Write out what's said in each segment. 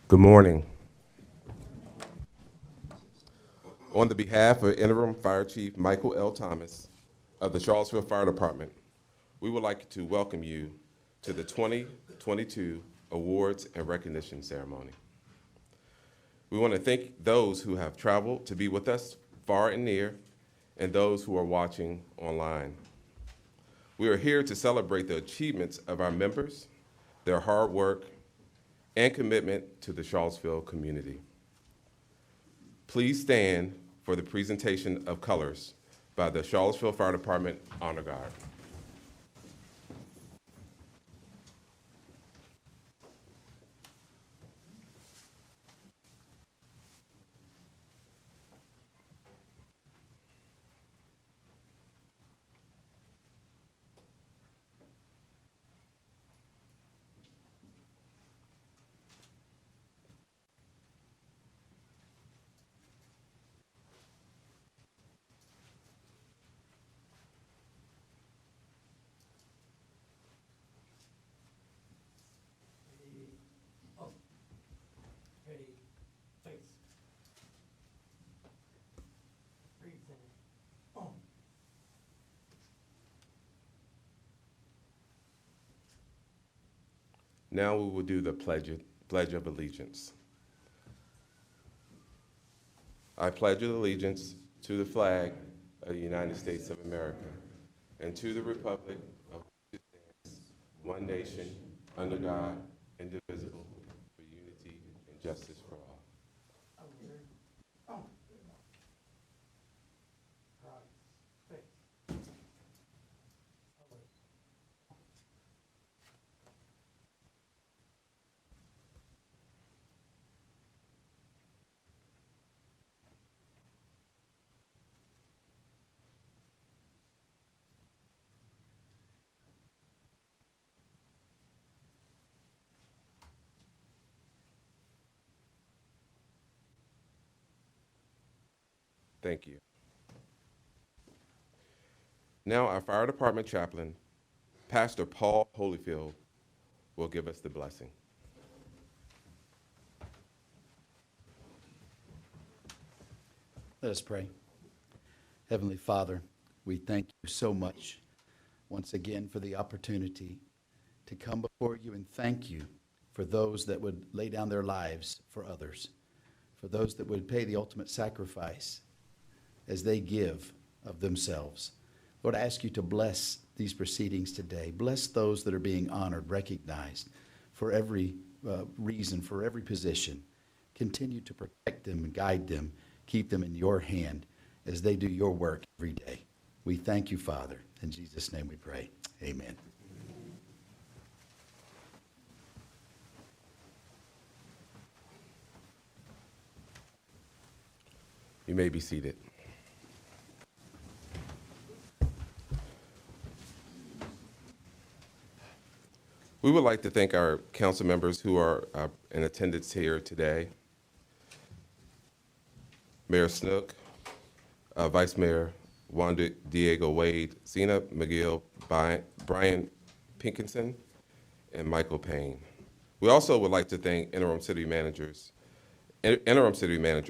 Good morning. On the behalf of Interim Fire Chief Michael L. Thomas of the Charlottesville Fire Department, we would like to welcome you to the 2022 Awards and Recognition Ceremony. We want to thank those who have traveled to be with us far and near, and those who are watching online. We are here to celebrate the achievements of our members, their hard work, and commitment to the Charlottesville community. Please stand for the presentation of colors by the Charlottesville Fire Department Honor Guard. Ready, face. Breathe in. On. Now we will do the Pledge of Allegiance. I pledge allegiance to the flag of the United States of America and to the republic of which it stands, one nation, under God, indivisible, with unity and justice for all. On. Right, face. Away. Thank you. Now our fire department chaplain, Pastor Paul Holyfield, will give us the blessing. Let us pray. Heavenly Father, we thank you so much once again for the opportunity to come before you and thank you for those that would lay down their lives for others, for those that would pay the ultimate sacrifice as they give of themselves. Lord, I ask you to bless these proceedings today. Bless those that are being honored, recognized for every reason, for every position. Continue to protect them and guide them, keep them in your hand as they do your work every day. We thank you, Father. In Jesus' name we pray. Amen. You may be seated. We would like to thank our council members who are in attendance here today. Mayor Snook, Vice Mayor Wanda Diego Wade, Zena McGill, Brian Pinkinson, and Michael Payne. We also would like to thank Interim City Manager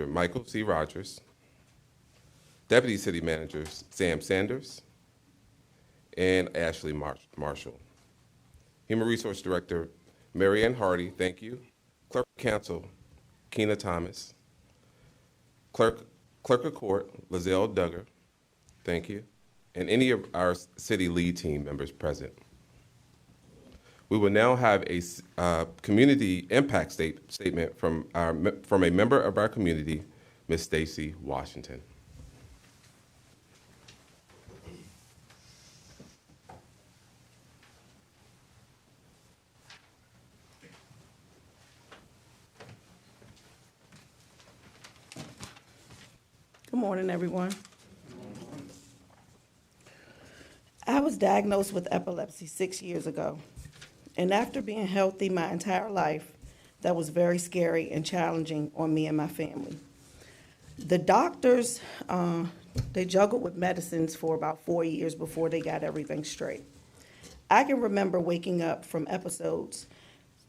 Michael C. Rogers, Deputy City Managers Sam Sanders, and Ashley Marshall. Human Resource Director Marianne Hardy, thank you. Clerk of Council Keena Thomas. Clerk of Court Lizelle Duggar, thank you. And any of our city lead team members present. We will now have a community impact statement from a member of our community, Ms. Stacy Washington. Good morning, everyone. I was diagnosed with epilepsy 6 years ago, and after being healthy my entire life, that was very scary and challenging on me and my family. The doctors, they juggled with medicines for about 4 years before they got everything straight. I can remember waking up from episodes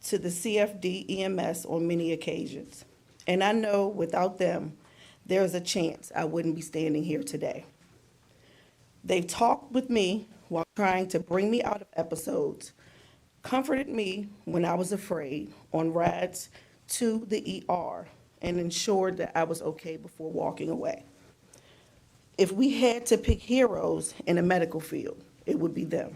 to the CFD EMS on many occasions. And I know without them, there's a chance I wouldn't be standing here today. They've talked with me while trying to bring me out of episodes, comforted me when I was afraid on rides to the ER, and ensured that I was okay before walking away. If we had to pick heroes in the medical field, it would be them.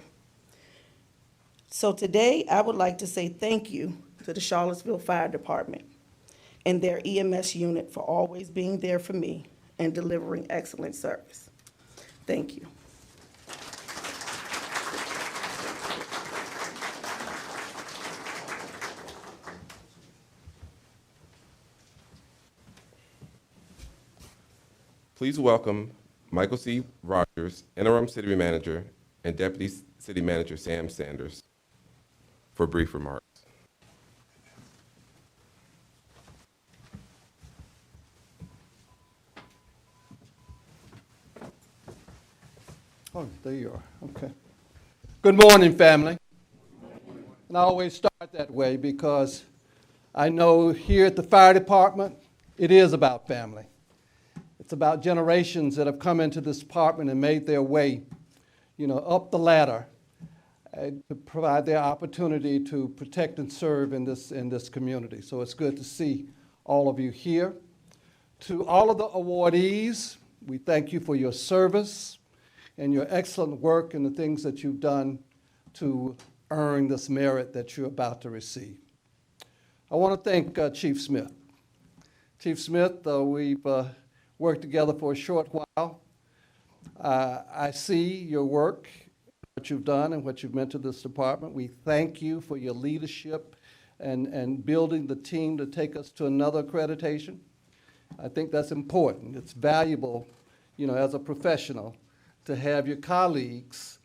So today, I would like to say thank you to the Charlottesville Fire Department and their EMS unit for always being there for me and delivering excellent service. Thank you. Please welcome Michael C. Rogers, Interim City Manager, and Deputy City Manager Sam Sanders for brief remarks. Oh, there you are. Okay. Good morning, family. And I always start that way because I know here at the fire department, it is about family. It's about generations that have come into this department and made their way, up the ladder to provide their opportunity to protect and serve in this community. So it's good to see all of you here. To all of the awardees, we thank you for your service and your excellent work and the things that you've done to earn this merit that you're about to receive. I want to thank Chief Smith. Chief Smith, we've worked together for a short while. I see your work, what you've done and what you've meant to this department. We thank you for your leadership and building the team to take us to another accreditation. I think that's important. It's valuable, as a professional, to have your colleagues,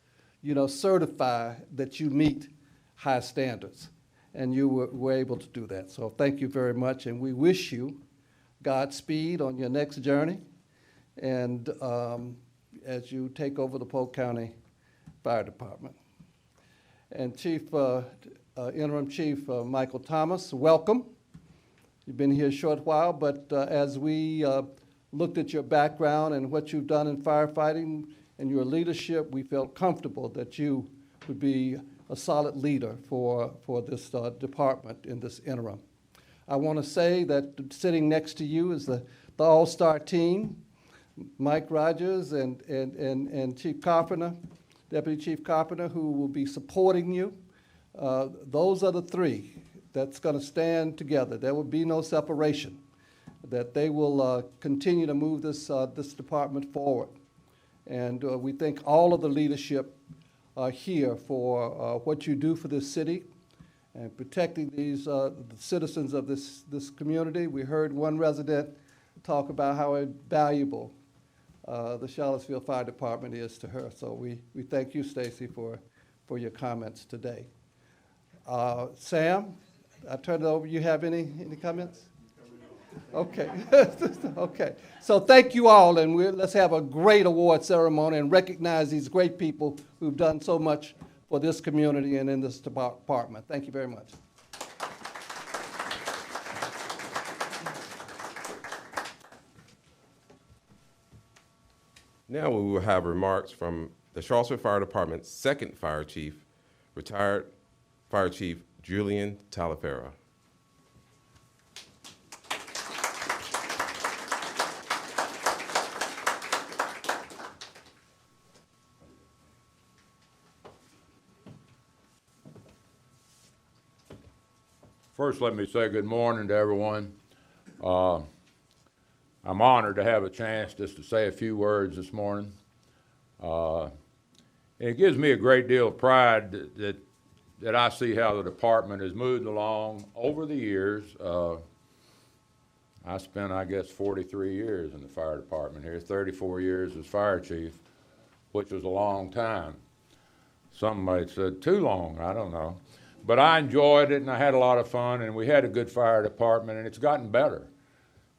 certify that you meet high standards. And you were able to do that. So thank you very much, and we wish you Godspeed on your next journey, and as you take over the Polk County Fire Department. And Interim Chief Michael Thomas, welcome. You've been here a short while, but as we looked at your background and what you've done in firefighting and your leadership, we felt comfortable that you would be a solid leader for this department in this interim. I want to say that sitting next to you is the all-star team, Mike Rogers and Chief Carpenter, Deputy Chief Carpenter, who will be supporting you. Those are the three that's going to stand together. There will be no separation, that they will continue to move this department forward. And we thank all of the leadership here for what you do for this city and protecting these the citizens of this community. We heard one resident talk about how valuable the Charlottesville Fire Department is to her. So we thank you, Stacy, for your comments today. Sam, I turn it over. You have any comments? Okay. Okay. So thank you all, and let's have a great award ceremony and recognize these great people who've done so much for this community and in this department. Thank you very much. Now we will have remarks from the Charlottesville Fire Department's second fire chief, retired Fire Chief Julian Talafera. First, let me say good morning to everyone. I'm honored to have a chance just to say a few words this morning. It gives me a great deal of pride that I see how the department has moved along over the years. I spent, I guess, 43 years in the fire department here, 34 years as fire chief, which was a long time. Some might say too long, I don't know. But I enjoyed it, and I had a lot of fun, and we had a good fire department, and it's gotten better.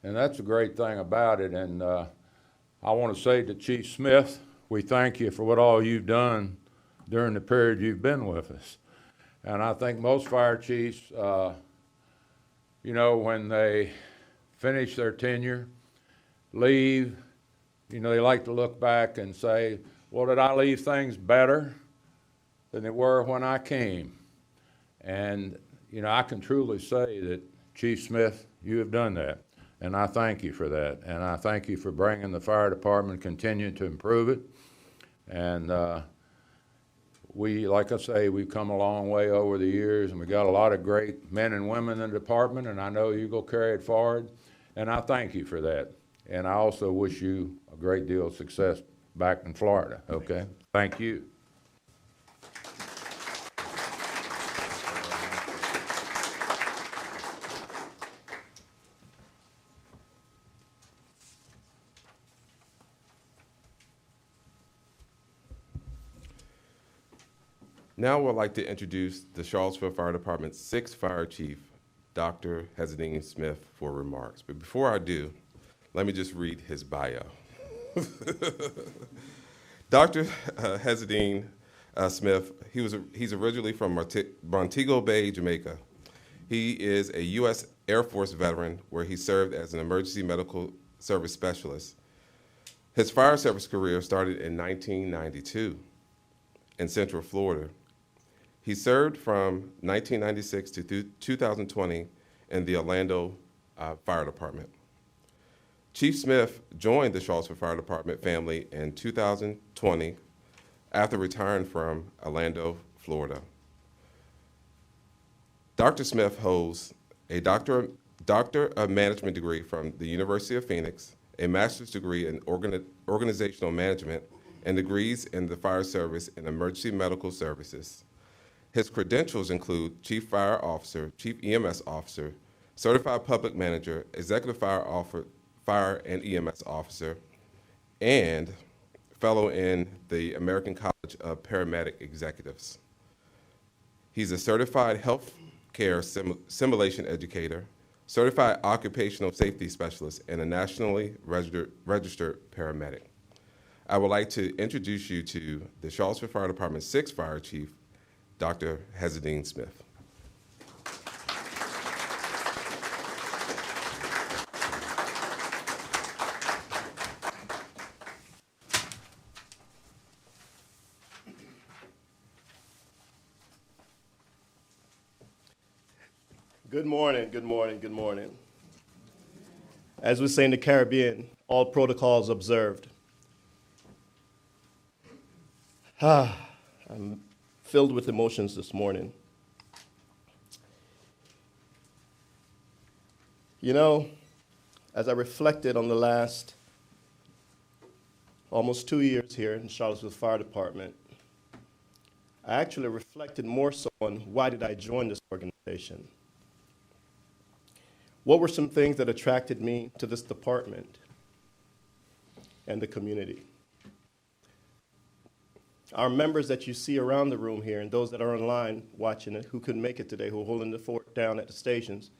And that's a great thing about it. And I want to say to Chief Smith, we thank you for what all you've done during the period you've been with us. And I think most fire chiefs, you know, when they finish their tenure, leave, you know, they like to look back and say, well, did I leave things better than they were when I came? And, you know, I can truly say that, Chief Smith, you have done that. And I thank you for that. And I thank you for bringing the fire department, continuing to improve it. And like I say, we've come a long way over the years, and we got a lot of great men and women in the department, and I know you go carry it forward. And I thank you for that. And I also wish you a great deal of success back in Florida, okay? Thank you. Now I would like to introduce the Charlottesville Fire Department's 6th Fire Chief, Dr. Hezedine Smith, for remarks. But before I do, let me just read his bio. Dr. Hezedine Smith, he's originally from Montego Bay, Jamaica. He is a U.S. Air Force veteran where he served as an emergency medical service specialist. His fire service career started in 1992 in Central Florida. He served from 1996 to 2020 in the Orlando Fire Department. Chief Smith joined the Charlottesville Fire Department family in 2020 after retiring from Orlando, Florida. Dr. Smith holds a Doctor of Management degree from the University of Phoenix, a master's degree in organizational management, and degrees in the fire service and emergency medical services. His credentials include Chief Fire Officer, Chief EMS Officer, Certified Public Manager, Executive Fire and EMS Officer, and Fellow in the American College of Paramedic Executives. He's a certified health care simulation educator, certified occupational safety specialist, and a nationally registered paramedic. I would like to introduce you to the Charlottesville Fire Department's 6th Fire Chief, Dr. Hezedine Smith. Good morning, good morning, good morning. As we say in the Caribbean, all protocols observed. I'm filled with emotions this morning. You know, as I reflected on the last almost 2 years here in Charlottesville Fire Department, I actually reflected more so on why did I join this organization? What were some things that attracted me to this department and the community? Our members that you see around the room here and those that are online watching it who couldn't make it today, who are holding the fort down at the stations,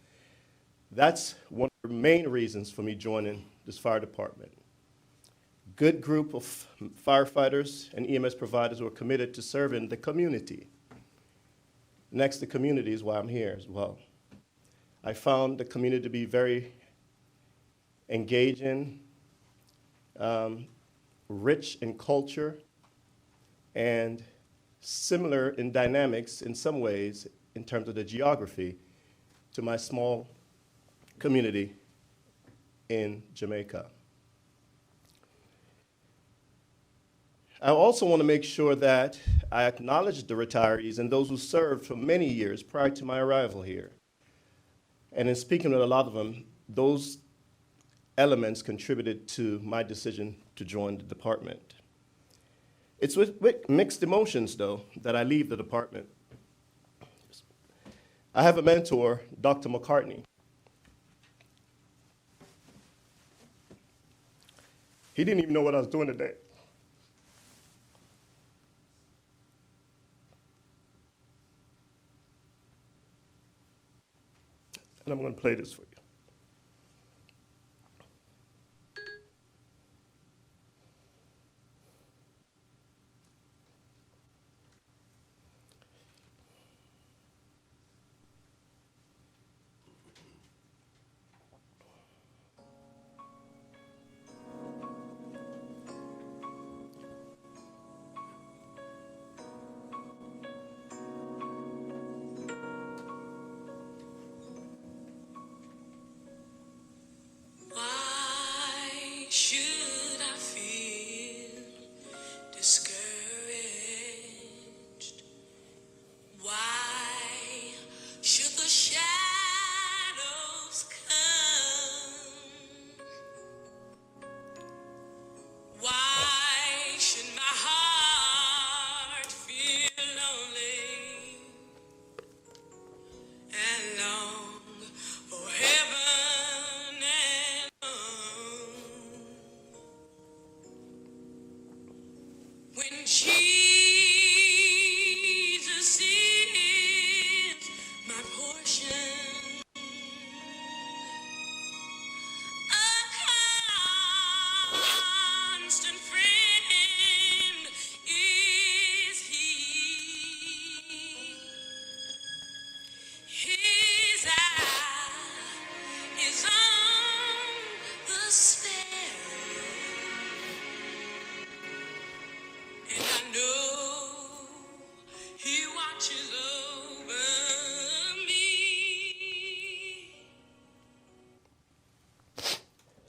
that's one of the main reasons for me joining this fire department. Good group of firefighters and EMS providers who are committed to serving the community. Next, the community is why I'm here as well. I found the community to be very engaging, rich in culture, and similar in dynamics in some ways in terms of the geography to my small community in Jamaica. I also want to make sure that I acknowledge the retirees and those who served for many years prior to my arrival here. And in speaking with a lot of them, those elements contributed to my decision to join the department. It's with mixed emotions, though, that I leave the department. I have a mentor, Dr. McCartney. He didn't even know what I was doing today. And I'm going to play this for you.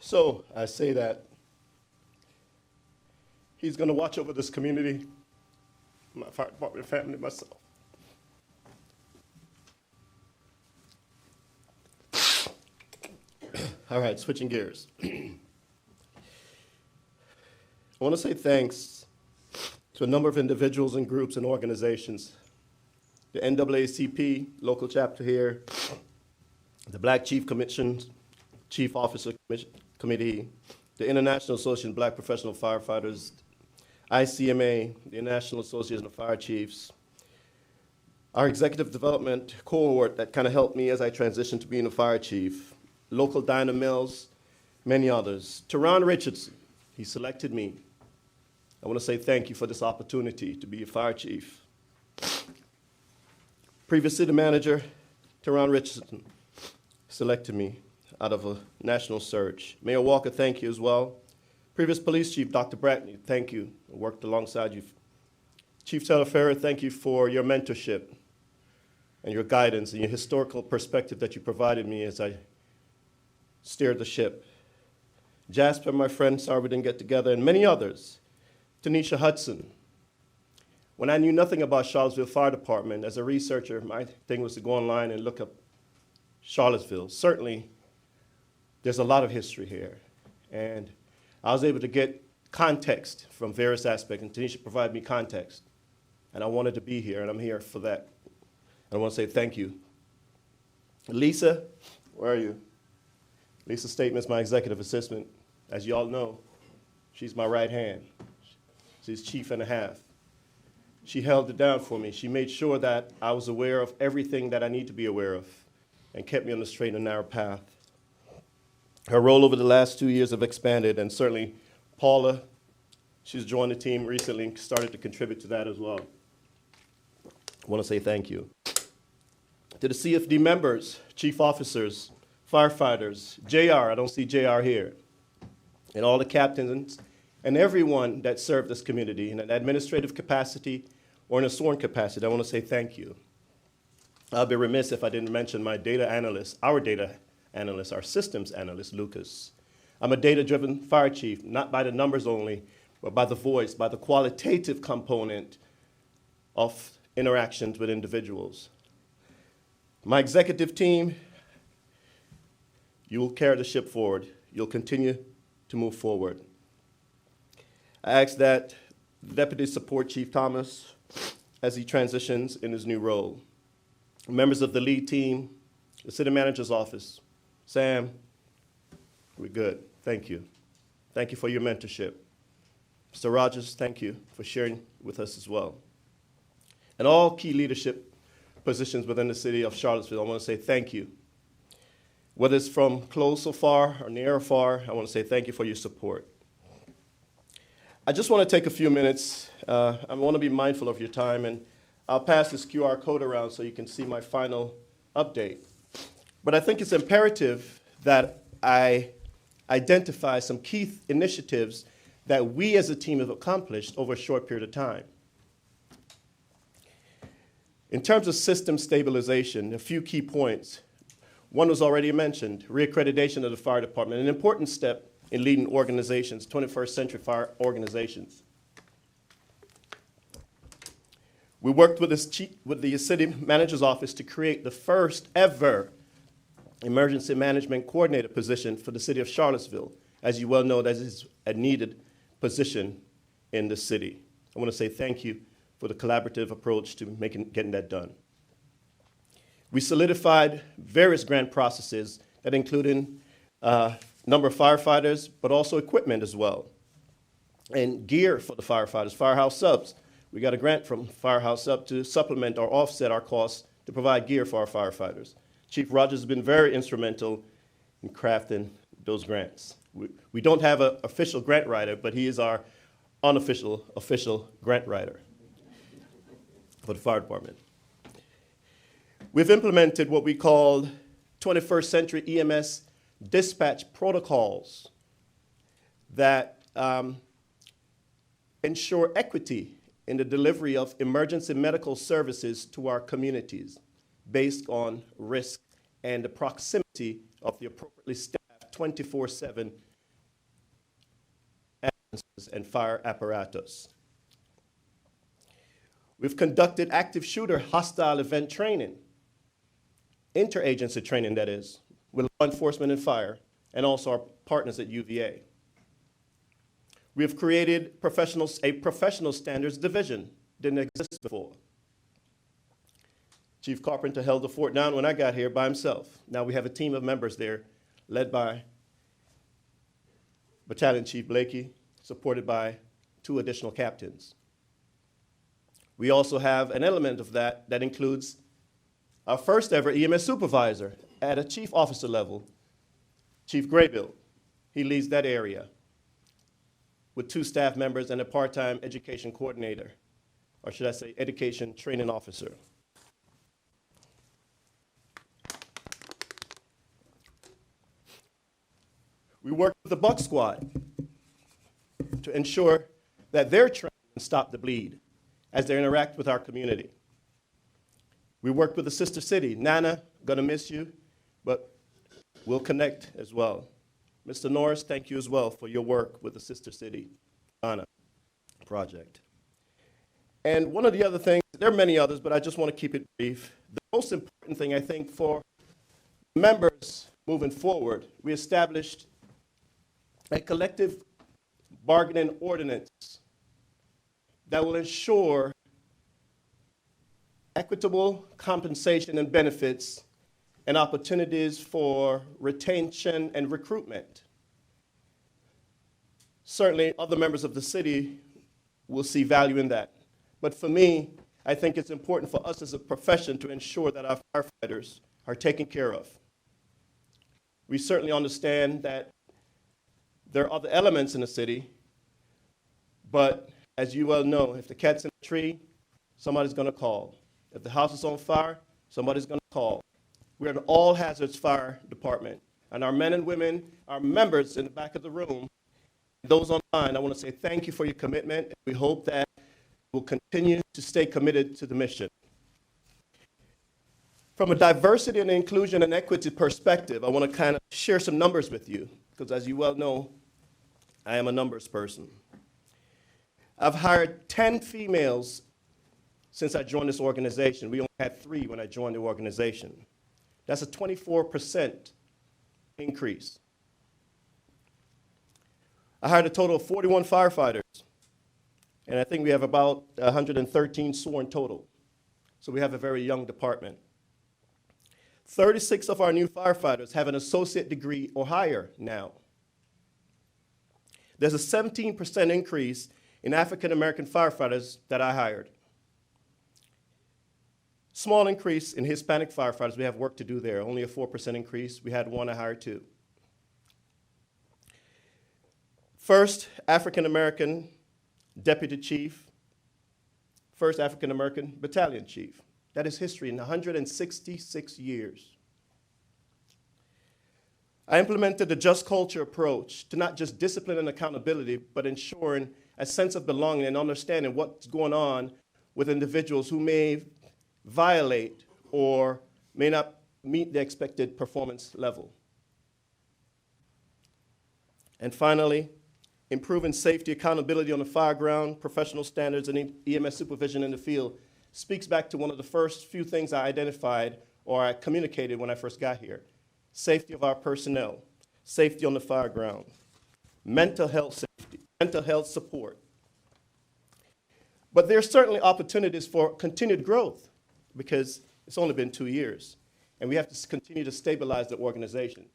So I say that he's going to watch over this community, my fire department family, myself. All right, switching gears. I want to say thanks to a number of individuals and groups and organizations. The NAACP local chapter here, the Black Chief Commission, Chief Officer Committee, the International Association of Black Professional Firefighters, ICMA, the International Association of Fire Chiefs, our executive development cohort that kind of helped me as I transitioned to being a fire chief, local Dinah Mills, many others. Teron Richardson, he selected me. I want to say thank you for this opportunity to be a fire chief. Previous city manager, Teron Richardson, selected me out of a national search. Mayor Walker, thank you as well. Previous police chief, Dr. Bratney, thank you. I worked alongside you. Chief Taylor Ferrer, thank you for your mentorship and your guidance and your historical perspective that you provided me as I steered the ship. Jasper, my friend, sorry we didn't get together, and many others. Tanisha Hudson. When I knew nothing about Charlottesville Fire Department, as a researcher, my thing was to go online and look up Charlottesville. Certainly, there's a lot of history here. And I was able to get context from various aspects, and Tanisha provided me context. And I wanted to be here, and I'm here for that. And I want to say thank you. Lisa, where are you? Lisa Stateman is my executive assistant. As you all know, she's my right hand. She's chief and a half. She held it down for me. She made sure that I was aware of everything that I need to be aware of and kept me on the straight and narrow path. Her role over the last 2 years have expanded, and certainly Paula, she's joined the team recently and started to contribute to that as well. I want to say thank you. To the CFD members, chief officers, firefighters, JR, I don't see JR here, and all the captains and everyone that served this community in an administrative capacity or in a sworn capacity, I want to say thank you. I'll be remiss if I didn't mention my data analyst, our data analyst, our systems analyst, Lucas. I'm a data-driven fire chief, not by the numbers only, but by the voice, by the qualitative component of interactions with individuals. My executive team, you will carry the ship forward. You'll continue to move forward. I ask that the deputies support Chief Thomas as he transitions in his new role. Members of the lead team, the city manager's office, Sam, we're good. Thank you. Thank you for your mentorship. Mr. Rogers, thank you for sharing with us as well. And all key leadership positions within the city of Charlottesville, I want to say thank you. Whether it's from close or far or near or far, I want to say thank you for your support. I just want to take a few minutes. I want to be mindful of your time, and I'll pass this QR code around so you can see my final update. But I think it's imperative that I identify some key initiatives that we as a team have accomplished over a short period of time. In terms of system stabilization, a few key points. One was already mentioned, reaccreditation of the fire department, an important step in leading organizations, 21st century fire organizations. We worked with the city manager's office to create the first ever emergency management coordinator position for the city of Charlottesville. As you well know, that is a needed position in the city. I want to say thank you for the collaborative approach to getting that done. We solidified various grant processes that included number of firefighters, but also equipment as well. And gear for the firefighters, firehouse subs. We got a grant from Firehouse Sub to supplement or offset our costs to provide gear for our firefighters. Chief Rogers has been very instrumental in crafting those grants. We don't have an official grant writer, but he is our unofficial official grant writer for the fire department. We've implemented what we call 21st century EMS dispatch protocols that ensure equity in the delivery of emergency medical services to our communities based on risk and the proximity of the appropriately staffed 24/7 and fire apparatus. We've conducted active shooter hostile event training, interagency training that is, with law enforcement and fire, and also our partners at UVA. We have created a professional standards division, didn't exist before. Chief Carpenter held the fort down when I got here by himself. Now we have a team of members there led by Battalion Chief Blakey, supported by 2 additional captains. We also have an element of that includes our first ever EMS supervisor at a chief officer level, Chief Graybill. He leads that area with 2 staff members and a part-time education coordinator, or should I say education training officer. We work with the Buck Squad to ensure that they're trained and stop the bleed as they interact with our community. We work with the sister city. Nana, gonna miss you, but we'll connect as well. Mr. Norris, thank you as well for your work with the sister city Ghana project. And one of the other things, there are many others, but I just want to keep it brief. The most important thing, I think, for members moving forward, we established a collective bargaining ordinance that will ensure equitable compensation and benefits and opportunities for retention and recruitment. Certainly, other members of the city will see value in that. But for me, I think it's important for us as a profession to ensure that our firefighters are taken care of. We certainly understand that there are other elements in the city, but as you well know, if the cat's in the tree, somebody's gonna call. If the house is on fire, somebody's gonna call. We're an all hazards fire department, and our men and women, our members in the back of the room, those online, I wanna say thank you for your commitment. We hope that we'll continue to stay committed to the mission. From a diversity and inclusion and equity perspective, I wanna kind of share some numbers with you, because as you well know, I am a numbers person. I've hired 10 females since I joined this organization. We only had 3 when I joined the organization. That's a 24% increase. I hired a total of 41 firefighters, and I think we have about 113 sworn total. So we have a very young department. 36 of our new firefighters have an associate degree or higher now. There's a 17% increase in African American firefighters that I hired. Small increase in Hispanic firefighters. We have work to do there. Only a 4% increase. We had 1 I hired 2. First African American deputy chief. First African American battalion chief. That is history in 166 years. I implemented a just culture approach to not just discipline and accountability, but ensuring a sense of belonging and understanding what's going on with individuals who may violate or may not meet the expected performance level. And finally, improving safety, accountability on the fire ground, professional standards, and EMS supervision in the field speaks back to one of the first few things I identified or I communicated when I first got here. Safety of our personnel, safety on the fire ground, mental health safety, mental health support. But there's certainly opportunities for continued growth because it's only been 2 years, and we have to continue to stabilize the organization.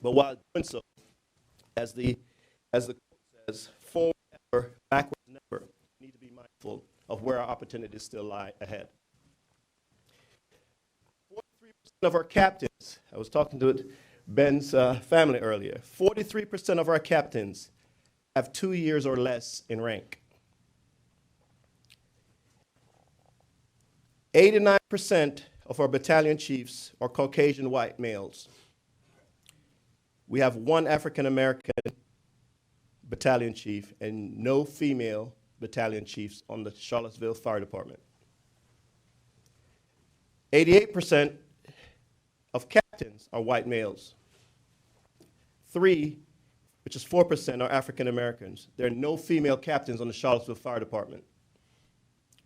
But while doing so, as the quote says, forward ever, backwards never, we need to be mindful of where our opportunities still lie ahead. 43% of our captains, I was talking to Ben's family earlier, 43% of our captains have 2 years or less in rank. 89% of our battalion chiefs are Caucasian white males. We have 1 African American battalion chief and no female battalion chiefs on the Charlottesville Fire Department. 88% of captains are white males. 3 which is 4%, are African Americans. There are no female captains on the Charlottesville Fire Department.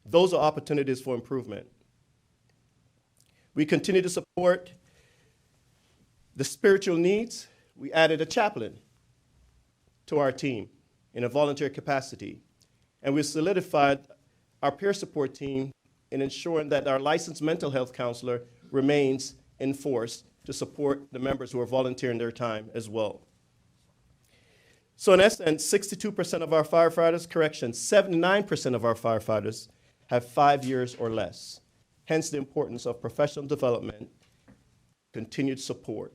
Those are opportunities for improvement. We continue to support the spiritual needs. We added a chaplain to our team in a volunteer capacity. And we solidified our peer support team in ensuring that our licensed mental health counselor remains in force to support the members who are volunteering their time as well. So in essence, 62% of our firefighters, 79% of our firefighters have 5 years or less. Hence the importance of professional development, continued support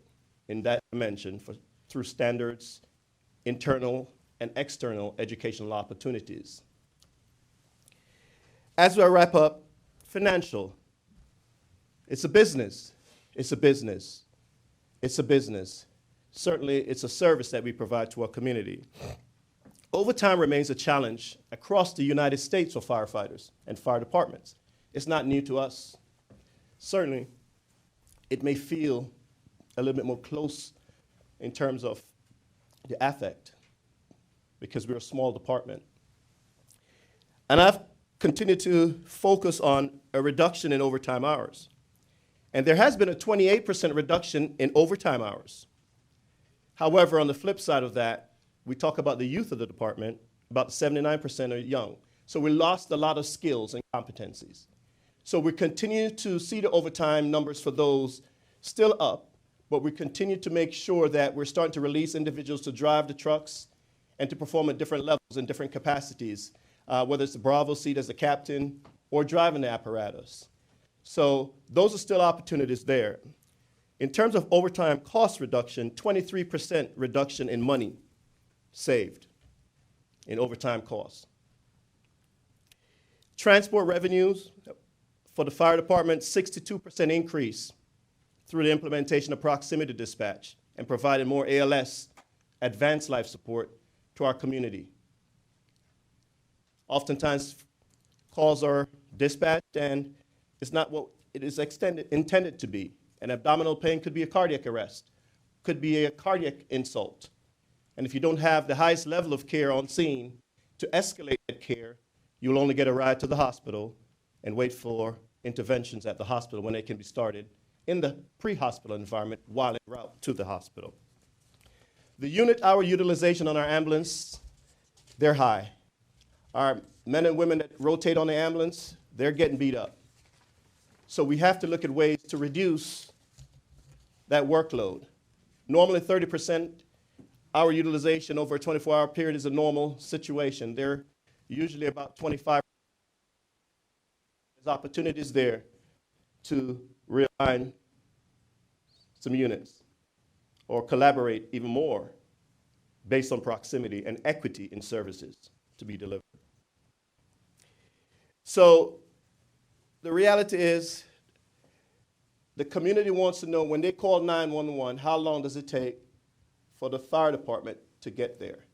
in that dimension through standards, internal and external educational opportunities. As we wrap up, financial. It's a business. It's a business. It's a business. Certainly, it's a service that we provide to our community. Overtime remains a challenge across the United States for firefighters and fire departments. It's not new to us. Certainly, it may feel a little bit more close in terms of the affect because we're a small department. And I've continued to focus on a reduction in overtime hours. And there has been a 28% reduction in overtime hours. However, on the flip side of that, we talk about the youth of the department, about 79% are young. So we lost a lot of skills and competencies. So we continue to see the overtime numbers for those still up, but we continue to make sure that we're starting to release individuals to drive the trucks and to perform at different levels and different capacities, whether it's the Bravo seat as a captain or driving the apparatus. So those are still opportunities there. In terms of overtime cost reduction, 23% reduction in money saved in overtime costs. Transport revenues for the fire department, 62% increase through the implementation of proximity dispatch and providing more ALS, advanced life support, to our community. Oftentimes, calls are dispatched and it's not what it is intended to be. An abdominal pain could be a cardiac arrest, could be a cardiac insult. And if you don't have the highest level of care on scene to escalate that care, you'll only get a ride to the hospital and wait for interventions at the hospital when they can be started in the pre-hospital environment while en route to the hospital. The unit hour utilization on our ambulance, they're high. Our men and women that rotate on the ambulance, they're getting beat up. So we have to look at ways to reduce that workload. Normally 30% hour utilization over a 24-hour period is a normal situation. They're usually about 25%. There's opportunities there to realign some units or collaborate even more based on proximity and equity in services to be delivered. So the reality is the community wants to know when they call 911, how long does it take for the fire department to get there?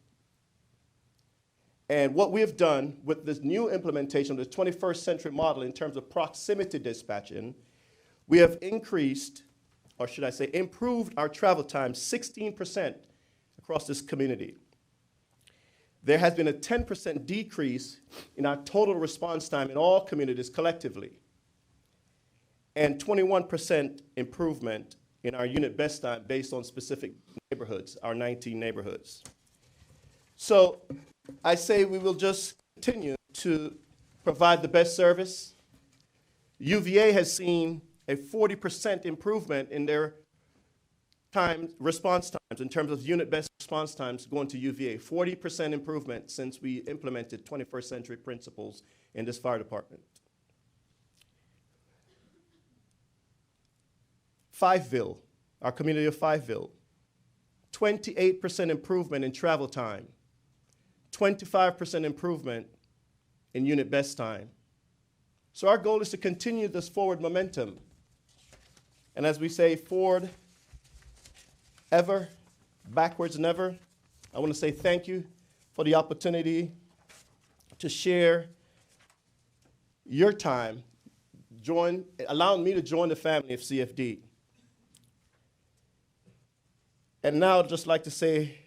And what we have done with this new implementation of the 21st century model in terms of proximity dispatching, we have increased, or should I say improved our travel time 16% across this community. There has been a 10% decrease in our total response time in all communities collectively, and 21% improvement in our unit best time based on specific neighborhoods, our 19 neighborhoods. So I say we will just continue to provide the best service. UVA has seen a 40% improvement in their response times in terms of unit best response times going to UVA. 40% improvement since we implemented 21st century principles in this fire department. Fiveville, our community of Fiveville, 28% improvement in travel time, 25% improvement in unit best time. So our goal is to continue this forward momentum. And as we say, forward ever, backwards never. I want to say thank you for the opportunity to share your time, allowing me to join the family of CFD. And now I'd just like to say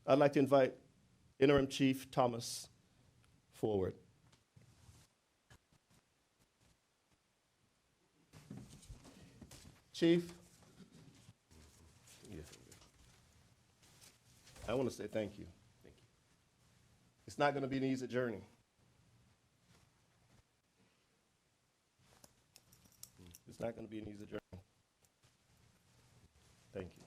I'd like to invite Interim Chief Thomas forward. Chief, I want to say thank you. Thank you. It's not going to be an easy journey. It's not going to be an easy journey. Thank you.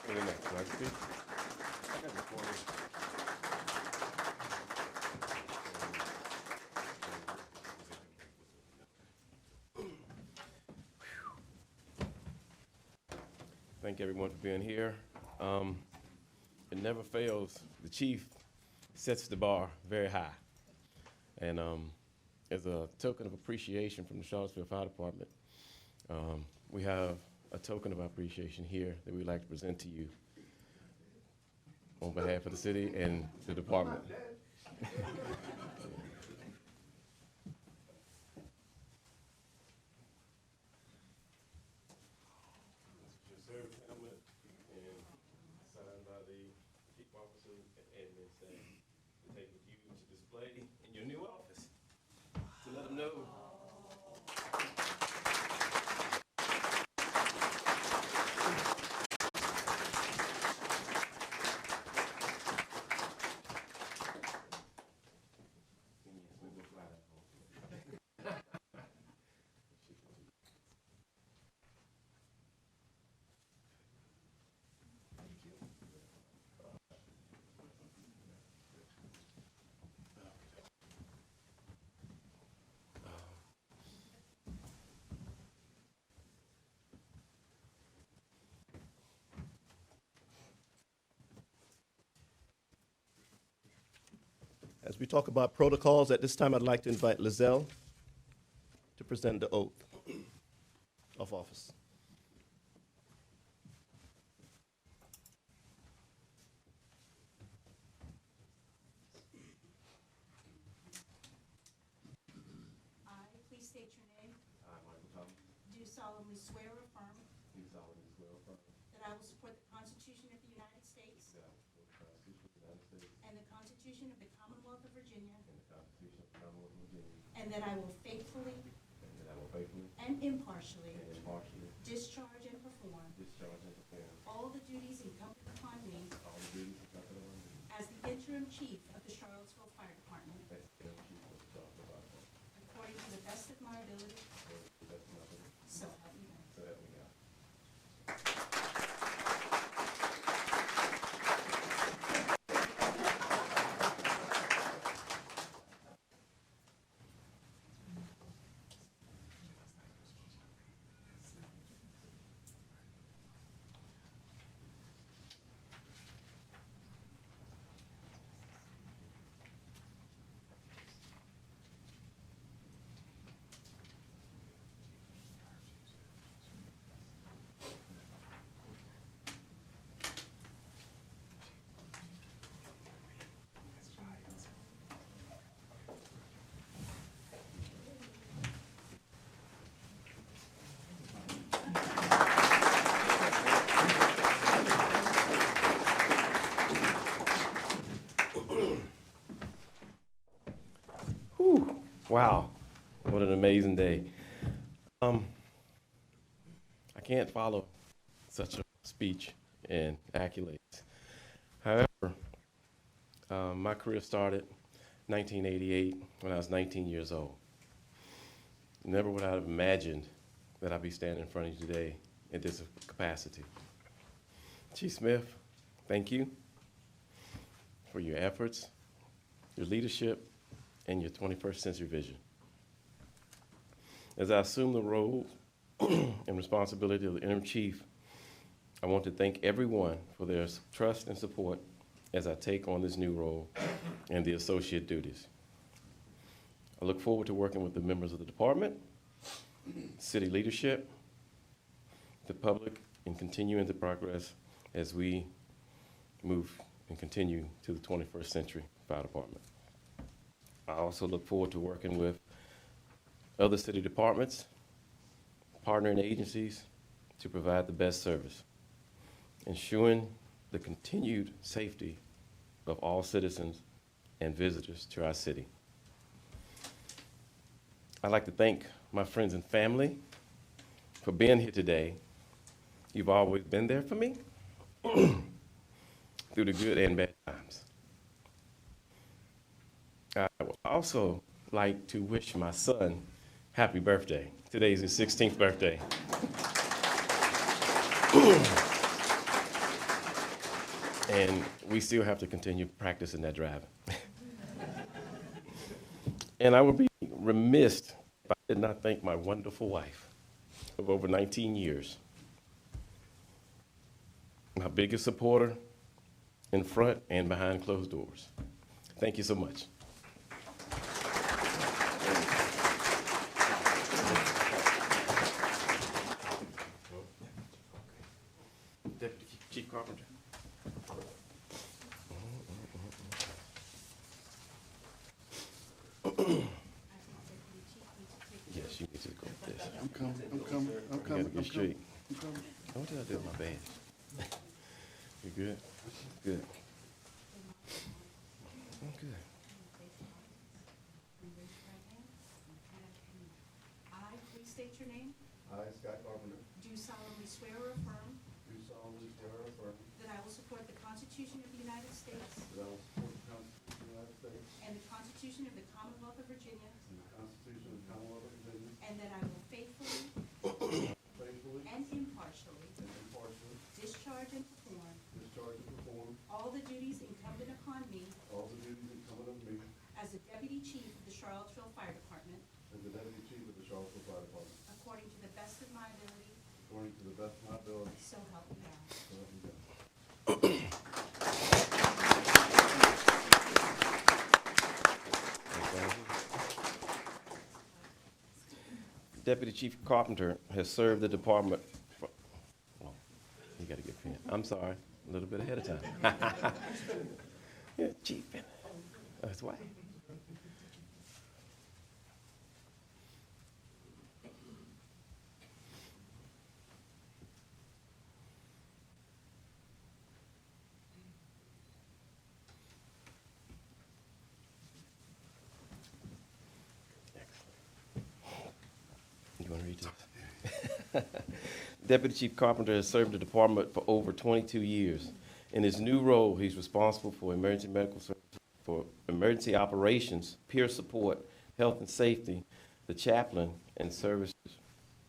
Wait a minute, can I speak? Thank everyone for being here. It never fails. The chief sets the bar very high. And as a token of appreciation from the Charlottesville Fire Department, we have a token of appreciation here that we'd like to present to you on behalf of the city and the department. Your service helmet and signed by the chief officer and admin staff to take with you to display in your new office to let them know. As we talk about protocols, at this time I'd like to invite Lizelle to present the oath of office. I, please state your name, I, Michael Thomas, do solemnly swear or affirm do solemnly swear or affirm that I will support the Constitution of the United States that I will support the Constitution of the United States and the Constitution of the Commonwealth of Virginia, and the Constitution of the Commonwealth of Virginia, and that I will faithfully and that I will faithfully and impartially and impartially discharge and perform discharge and perform all the duties incumbent upon me all the duties incumbent on me as the interim chief of the Charlottesville Fire Department, as the chief of the Charlottesville Fire Department, according to the best of my ability, according to the best of my ability, so help me God. so help me God. Whew, wow, what an amazing day. I can't follow such a speech and accolades. However, my career started 1988 when I was 19 years old. Never would I have imagined that I'd be standing in front of you today in this capacity. Chief Smith, thank you for your efforts, your leadership, and your 21st century vision. As I assume the role and responsibility of the interim chief, I want to thank everyone for their trust and support as I take on this new role and the associate duties. I look forward to working with the members of the department, city leadership, the public, and continuing to progress as we move and continue to the 21st century fire department. I also look forward to working with other city departments, partnering agencies to provide the best service, ensuring the continued safety of all citizens and visitors to our city. I'd like to thank my friends and family for being here today. You've always been there for me through the good and bad times. I would also like to wish my son happy birthday. Today's his 16th birthday. And we still have to continue practicing that driving. And I would be remiss if I did not thank my wonderful wife of over 19 years. My biggest supporter in front and behind closed doors. Thank you so much. Deputy Chief Carpenter. Yes, you need to go with this. I'm coming, I'm coming, I'm I coming. gotta get straight. What did I do with my badge? You good? Good. I'm good. I, please state your name, I, Scott Carpenter, do solemnly swear or affirm do solemnly swear or affirm that I will support the Constitution of the United States that I will support the Constitution of the United States and the Constitution of the Commonwealth of Virginia, and the Constitution of the Commonwealth of Virginia, and that I will faithfully faithfully and impartially and impartially discharge and perform discharge and perform all the duties incumbent upon me all the duties incumbent on me as the Deputy Chief of the Charlottesville Fire Department, as the Deputy Chief of the Charlottesville Fire Department, according to the best of my ability, according to the best of my ability, so help me God. so help me God. Deputy Chief Carpenter has served the department for, oh, you gotta get pen. I'm sorry, a little bit ahead of time. Yeah, Chief, that's why. You want to read this? Deputy Chief Carpenter has served the department for over 22 years. In his new role, he's responsible for emergency medical services, for emergency operations, peer support, health and safety, the chaplain, and services,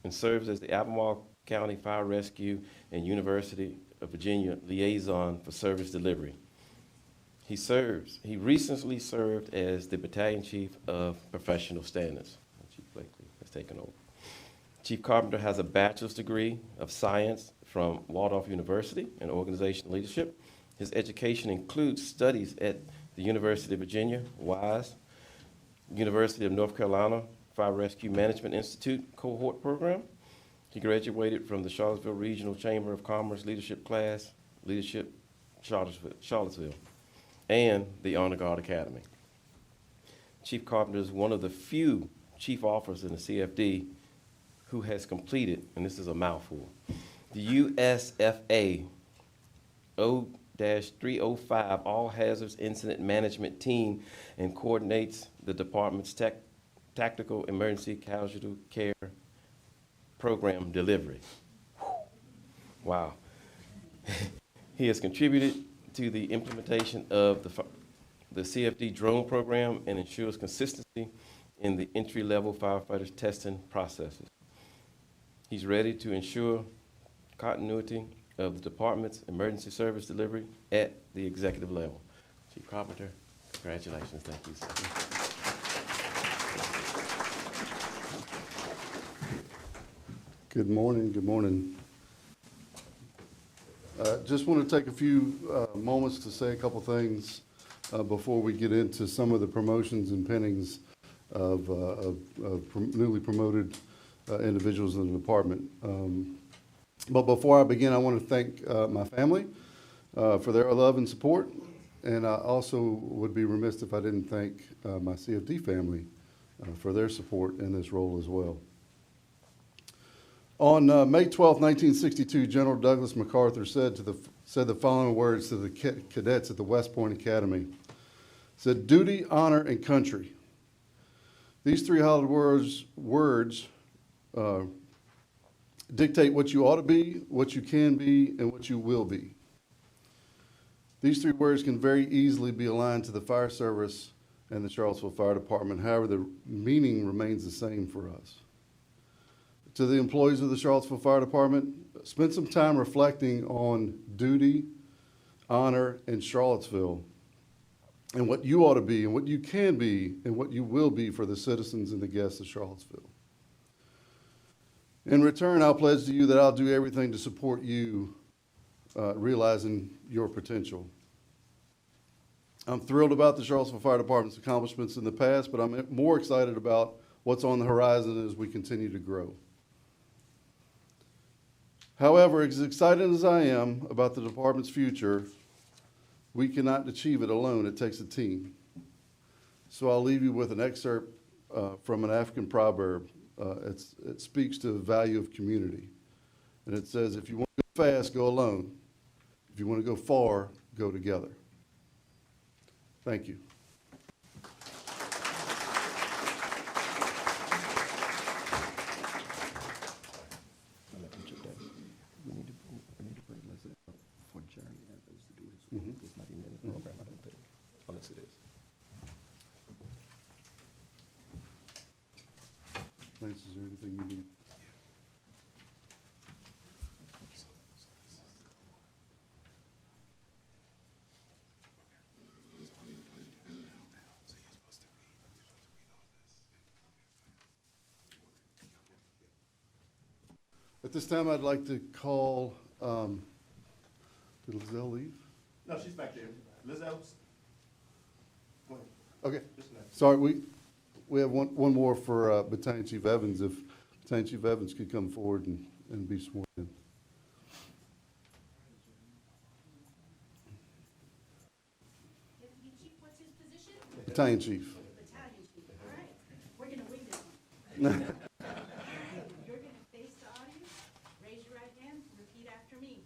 and serves as the Albemarle County Fire Rescue and University of Virginia liaison for service delivery. He recently served as the battalion chief of professional standards. Chief Blakely has taken over. Chief Carpenter has a bachelor's degree of science from Waldorf University in organization leadership. His education includes studies at the University of Virginia, WISE, University of North Carolina, Fire Rescue Management Institute cohort program. He graduated from the Charlottesville Regional Chamber of Commerce Leadership Class, Leadership Charlottesville, and the Honor Guard Academy. Chief Carpenter is one of the few chief officers in the CFD who has completed, and this is a mouthful, the USFA O-305 All Hazards Incident Management Team and coordinates the department's tactical emergency casualty care program delivery. Wow. He has contributed to the implementation of the CFD drone program and ensures consistency in the entry-level firefighters testing processes. He's ready to ensure continuity of the department's emergency service delivery at the executive level. Chief Carpenter, congratulations. Thank you, sir. Good morning, good morning. Just want to take a few moments to say a couple things before we get into some of the promotions and pinnings of newly promoted individuals in the department. But before I begin, I want to thank my family for their love and support. And I also would be remiss if I didn't thank my CFD family for their support in this role as well. On May 12, 1962, General Douglas MacArthur said the following words to the cadets at the West Point Academy. Said, "Duty, honor, and country. These three hallowed words dictate what you ought to be, what you can be, and what you will be. These three words can very easily be aligned to the fire service and the Charlottesville Fire Department. However, the meaning remains the same for us. To the employees of the Charlottesville Fire Department, spend some time reflecting on duty, honor, and Charlottesville, and what you ought to be, and what you can be, and what you will be for the citizens and the guests of Charlottesville. In return, I'll pledge to you that I'll do everything to support you realizing your potential. I'm thrilled about the Charlottesville Fire Department's accomplishments in the past, but I'm more excited about what's on the horizon as we continue to grow. However, as excited as I am about the department's future, we cannot achieve it alone. It takes a team. So I'll leave you with an excerpt from an African proverb. It speaks to the value of community. And it says, if you want to go fast, go alone. If you want to go far, go together. Thank you. Unless it is. Lance, is there anything you need? At this time, I'd like to call, did Lizelle leave? No, she's back there. Liz Ellis? Go ahead. Okay, Just a minute. sorry, we have one more for Battalion Chief Evans. If Battalion Chief Evans could come forward and be sworn in. Deputy Chief, what's his position? Battalion Chief. Battalion Chief. All right, we're gonna wing this one. You're gonna face the audience, raise your right hand, and repeat after me.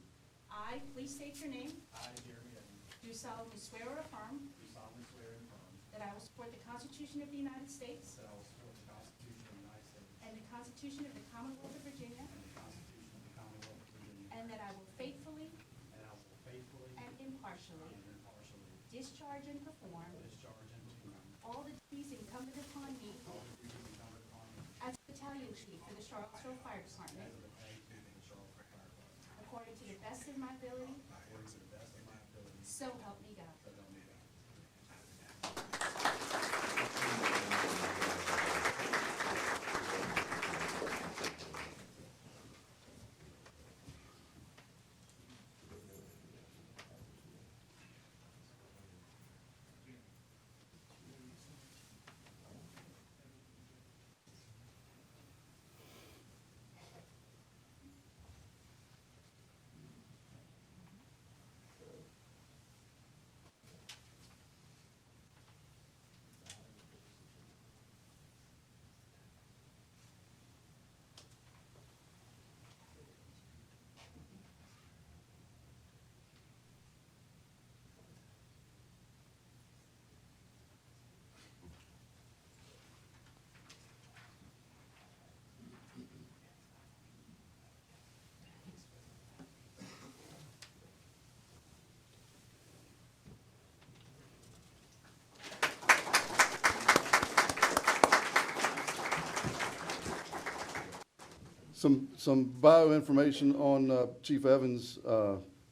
I, please state your name, I, Jeremy Evans, do solemnly swear or affirm do solemnly swear and affirm that I will support the Constitution of the United States that I will support the Constitution of the United States and the Constitution of the Commonwealth of Virginia, and the Constitution of the Commonwealth of Virginia, and that I will faithfully and I will faithfully and impartially and impartially discharge and perform discharge and perform all the duties incumbent upon me all the duties incumbent upon me as Battalion Chief for the Charlottesville Fire Department, as a battalion chief of the Charlottesville Fire Department, according to the best of my ability, according to the best of my ability, so help me God. so help me God. Some bio information on Chief Evans.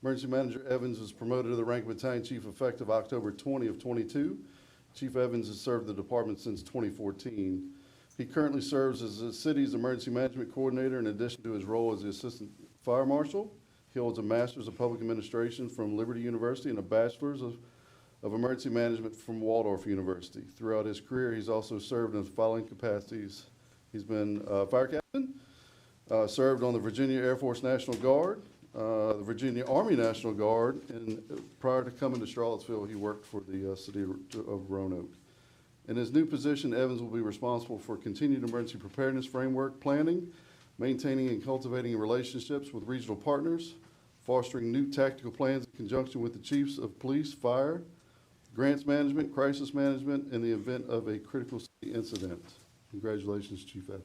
Emergency Manager Evans was promoted to the rank of Battalion Chief effective October 20 of 22. Chief Evans has served the department since 2014. He currently serves as the city's emergency management coordinator in addition to his role as the assistant fire marshal. He holds a master's of public administration from Liberty University and a bachelor's of emergency management from Waldorf University. Throughout his career, he's also served in the following capacities. He's been fire captain, served on the Virginia Air Force National Guard, the Virginia Army National Guard, and prior to coming to Charlottesville, he worked for the city of Roanoke. In his new position, Evans will be responsible for continued emergency preparedness framework planning, maintaining and cultivating relationships with regional partners, fostering new tactical plans in conjunction with the chiefs of police, fire, grants management, crisis management, in the event of a critical city incident. Congratulations, Chief Evans.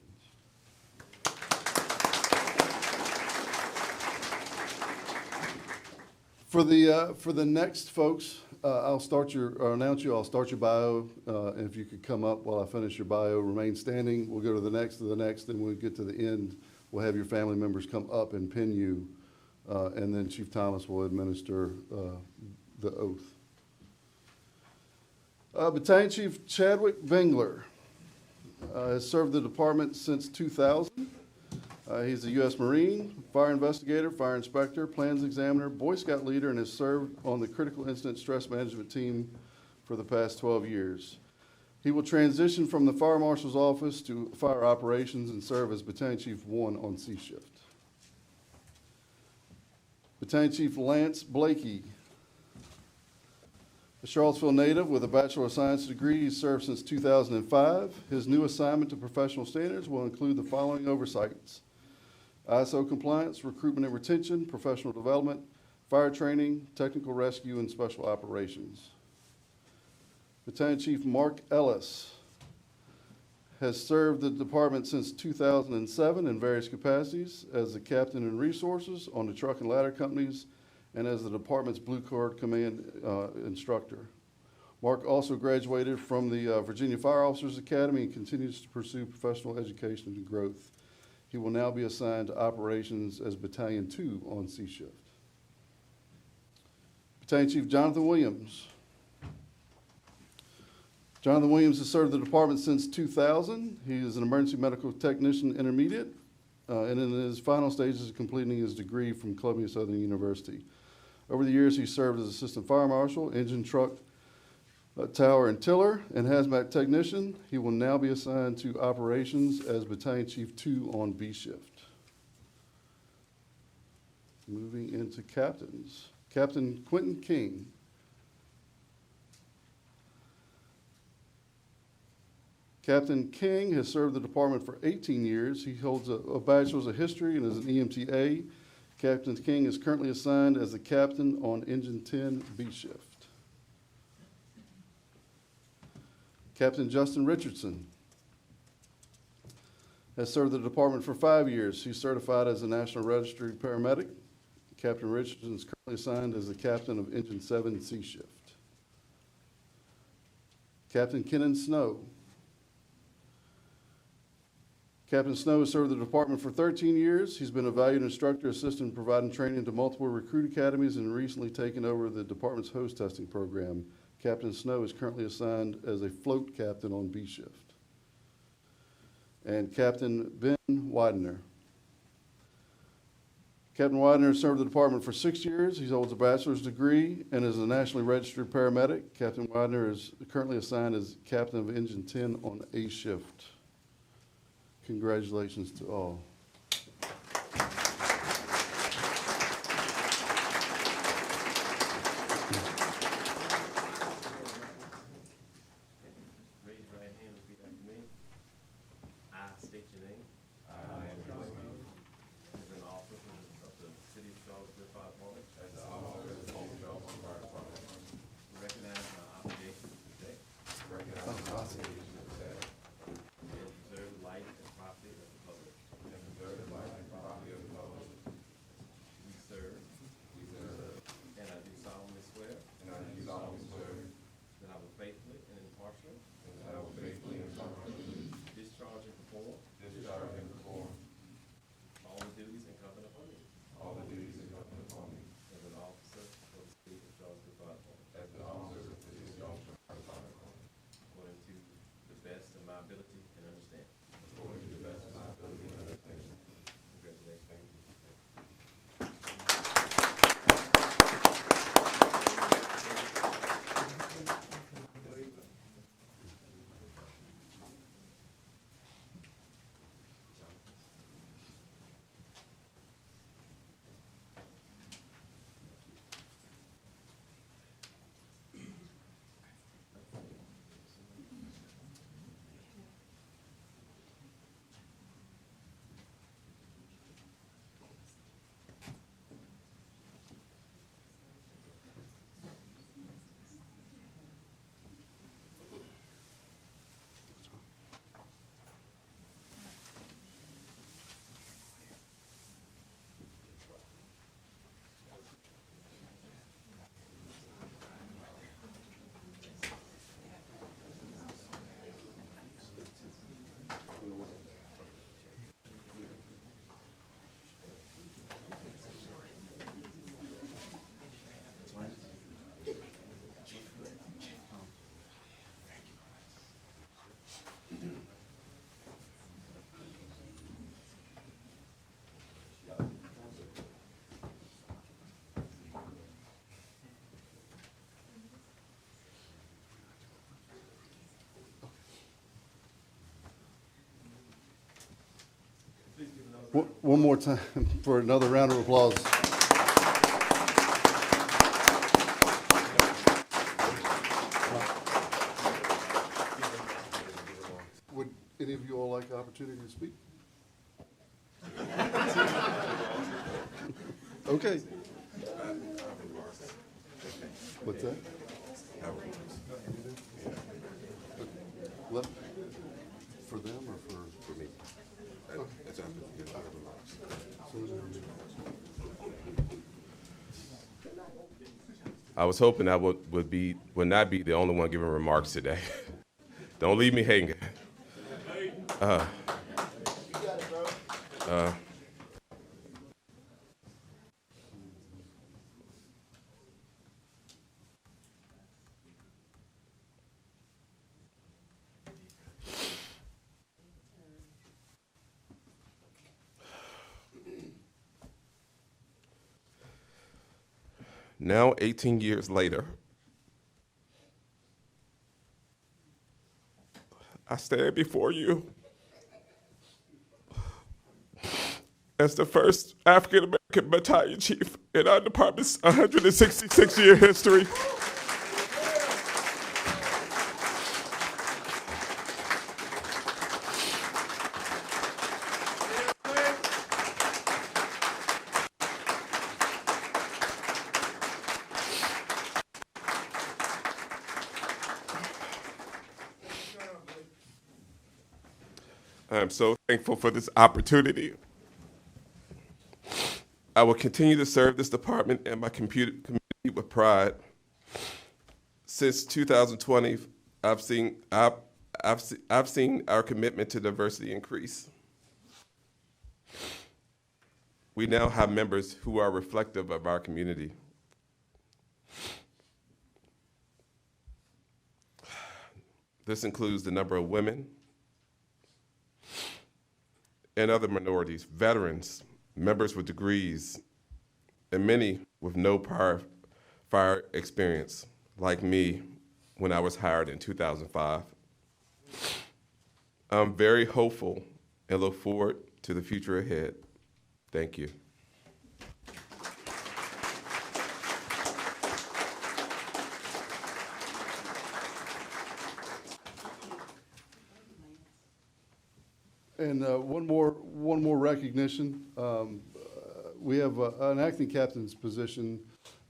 For the next folks, I'll start your bio. And if you could come up while I finish your bio, remain standing. We'll go to the next, and when we get to the end, we'll have your family members come up and pin you, and then Chief Thomas will administer the oath. Battalion Chief Chadwick Bengler has served the department since 2000. He's a U.S. Marine, fire investigator, fire inspector, plans examiner, Boy Scout leader, and has served on the critical incident stress management team for the past 12 years. He will transition from the Fire Marshal's office to fire operations and serve as Battalion Chief 1 on C shift. Battalion Chief Lance Blakey, a Charlottesville native with a Bachelor of Science degree. He's served since 2005. His new assignment to professional standards will include the following oversights: ISO compliance, recruitment and retention, professional development, fire training, technical rescue, and special operations. Battalion Chief Mark Ellis has served the department since 2007 in various capacities as the captain in resources on the truck and ladder companies and as the department's Blue Card Command instructor. Mark also graduated from the Virginia Fire Officers Academy and continues to pursue professional education and growth. He will now be assigned to operations as Battalion 2 on C shift. Battalion Chief Jonathan Williams. Jonathan Williams has served the department since 2000. He is an emergency medical technician intermediate and in his final stages of completing his degree from Columbia Southern University. Over the years, he served as assistant fire marshal, engine, truck, tower, and tiller, and hazmat technician. He will now be assigned to operations as Battalion Chief 2 on B shift. Moving into captains. Captain Quentin King. Captain King has served the department for 18 years. He holds a bachelor's of history and is an EMTA. Captain King is currently assigned as the captain on Engine 10 B shift. Captain Justin Richardson has served the department for 5 years. He's certified as a National Registry paramedic. Captain Richardson is currently assigned as the captain of Engine 7 C shift. Captain Kenan Snow. Captain Snow has served the department for 13 years. He's been a valued instructor, assistant, providing training to multiple recruit academies, and recently taken over the department's hose testing program. Captain Snow is currently assigned as a float captain on B shift. And Captain Ben Widener. Captain Widener has served the department for 6 years. He holds a bachelor's degree and is a nationally registered paramedic. Captain Widener is currently assigned as captain of Engine 10 on A shift. Congratulations to all. Raise your right hand and repeat after me. I state your name. I am Charles Snow. As an officer of the City of Charlottesville Fire Department. As an officer of the City of Charlottesville Fire Department. Recognize my obligation to protect. Recognize my obligation to protect. And preserve the life and property of the public. And preserve the life and property of the public. We serve. We serve. And I do solemnly swear. And I do solemnly swear. That I will faithfully and impartially. And that I will faithfully and impartially. Discharge and perform. Discharge and perform. All the duties incumbent upon me. All the duties incumbent upon me. As an officer of the City of Charlottesville Fire Department. As an officer of the City of Charlottesville Fire Department. According to the best of my ability and understanding. According to the best of my ability and understanding. Congratulations. Thank you. One more time for another round of applause. Would any of you all like the opportunity to speak? Okay. What's that? What? For them or for me? I was hoping I would not be the only one giving remarks today. Don't leave me hanging. Now, 18 years later, I stand before you as the first African-American battalion chief in our department's 166-year history. I am so thankful for this opportunity. I will continue to serve this department and my community with pride. Since 2020, I've seen our commitment to diversity increase. We now have members who are reflective of our community. This includes the number of women and other minorities, veterans, members with degrees, and many with no prior fire experience, like me when I was hired in 2005. I'm very hopeful and look forward to the future ahead. Thank you. And one more recognition. We have an acting captain's position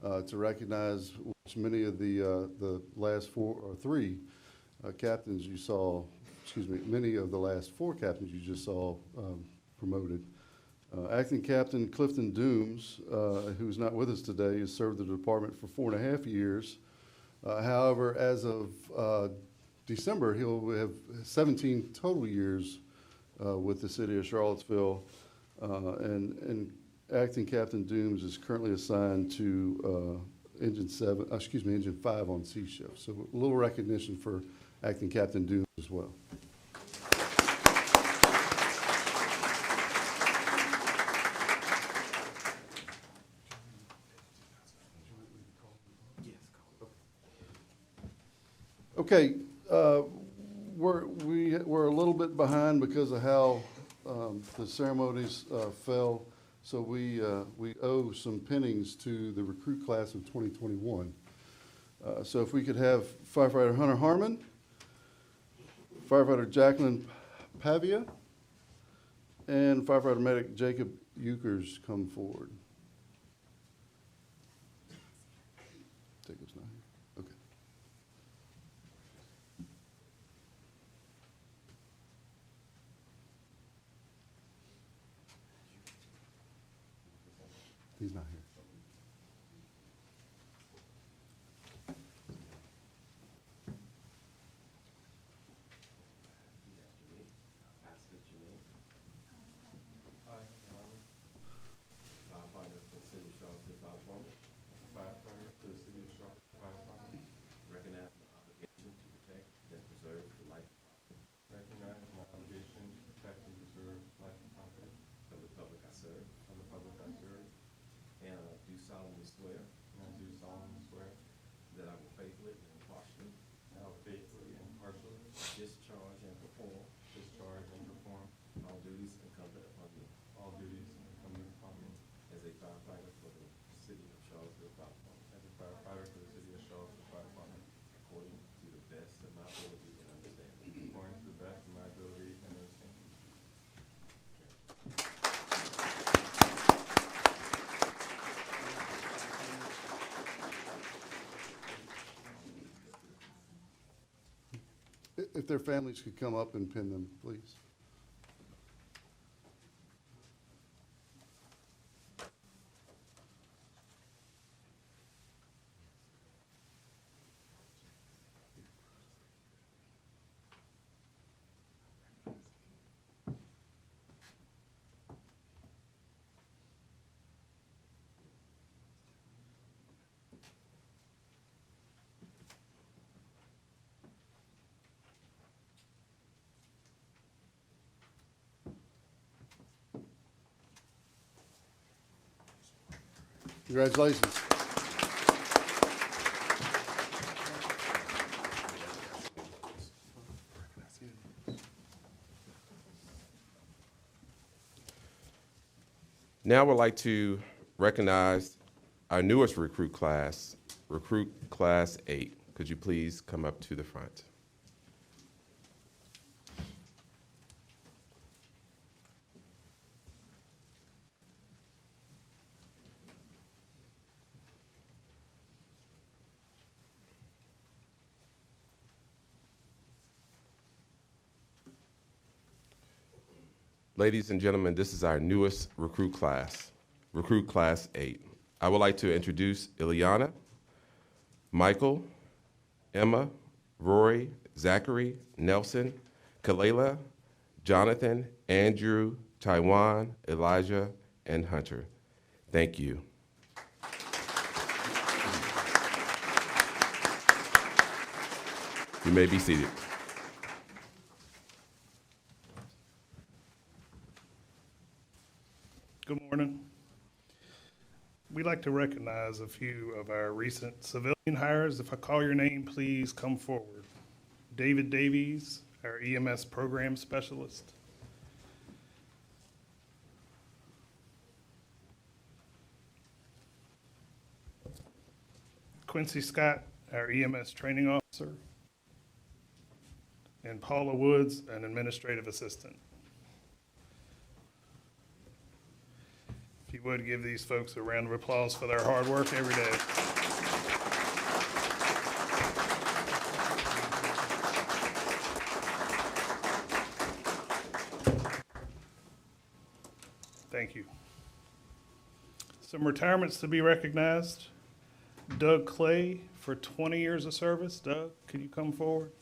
to recognize which many of the last three captains you saw, many of the last four captains you just saw promoted. Acting Captain Clifton Dooms, who's not with us today, has served the department for 4.5 years. However, as of December, he'll have 17 total years with the city of Charlottesville, and Acting Captain Dooms is currently assigned to Engine 5 on C shift. So a little recognition for Acting Captain Dooms as well. Okay, we're a little bit behind because of how the ceremonies fell. So we owe some pennies to the recruit class of 2021. So if we could have Firefighter Hunter Harmon, Firefighter Jacqueline Pavia, and Firefighter Medic Jacob Euchers come forward. Jacob's not here. Okay. He's not here. Firefighter for the city of Charlottesville Fire Department. Firefighter for the city of Charlottesville Fire Department. Recognize my obligation to protect and preserve the life. Recognize my obligation to protect and preserve life and property of the public I serve. And firefighter for the city of Charlottesville Fire Department. As a firefighter for the city of Charlottesville Fire Department, according to the best of my ability and understanding. According to the best of my ability and understanding. If their families could come up and pin them, please. Congratulations. Now I'd like to recognize our newest recruit class, Recruit Class 8. Could you please come up to the front? Ladies and gentlemen, this is our newest recruit class, Recruit Class 8. I would like to introduce Ileana, Michael, Emma, Rory, Zachary, Nelson, Kalela, Jonathan, Andrew, Taiwan, Elijah, and Hunter. Thank you. You may be seated. Good morning. We'd like to recognize a few of our recent civilian hires. If I call your name, please come forward. David Davies, our EMS program specialist. Quincy Scott, our EMS training officer. And Paula Woods, an administrative assistant. If you would, give these folks a round of applause for their hard work every day. Thank you. Some retirements to be recognized. Doug Clay for 20 years of service. Doug, can you come forward?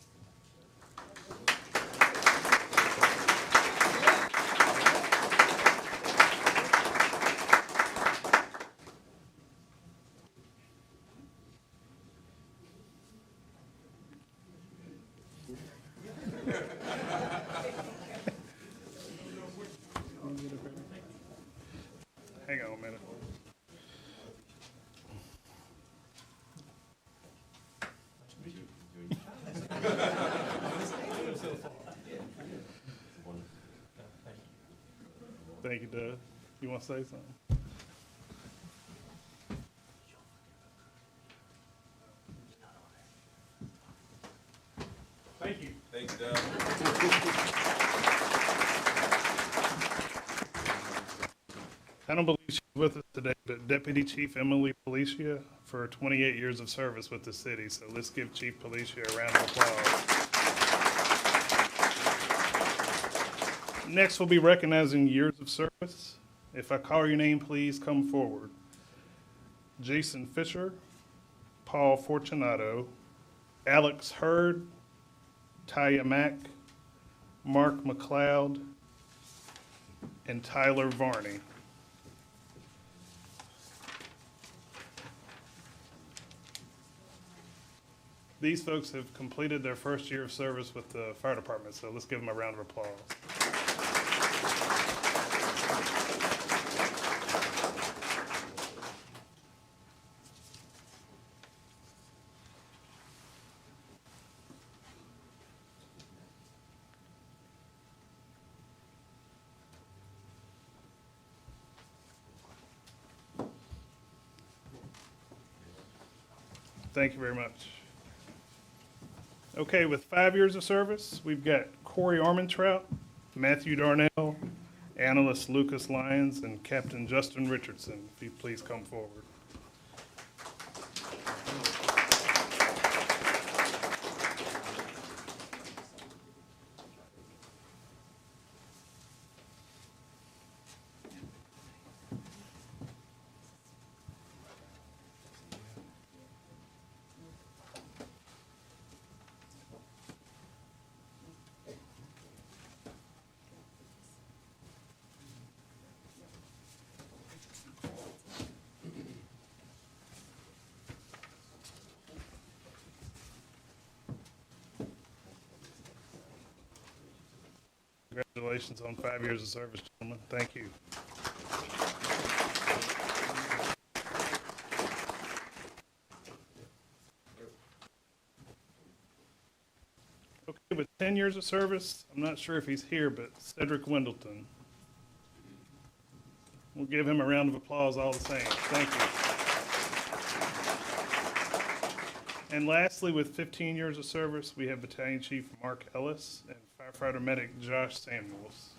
Hang on a minute. Thank you, Doug. You want to say something? Thank you. Thanks, Doug. I don't believe she's with us today, but Deputy Chief Emily Policia for 28 years of service with the city. So let's give Chief Policia a round of applause. Next, we'll be recognizing years of service. If I call your name, please come forward. Jason Fisher, Paul Fortunato, Alex Hurd, Taya Mack, Mark McLeod, and Tyler Varney. These folks have completed their first year of service with the fire department, so let's give them a round of applause. Thank you very much. Okay, with 5 years of service, we've got Corey Armentrout, Matthew Darnell, Analyst Lucas Lyons, and Captain Justin Richardson. If you please come forward. Congratulations on 5 years of service, gentlemen. Thank you. Okay, with 10 years of service, I'm not sure if he's here, but Cedric Wendleton. We'll give him a round of applause all the same. Thank you. And lastly, with 15 years of service, we have Battalion Chief Mark Ellis and Firefighter Medic Josh Samuels.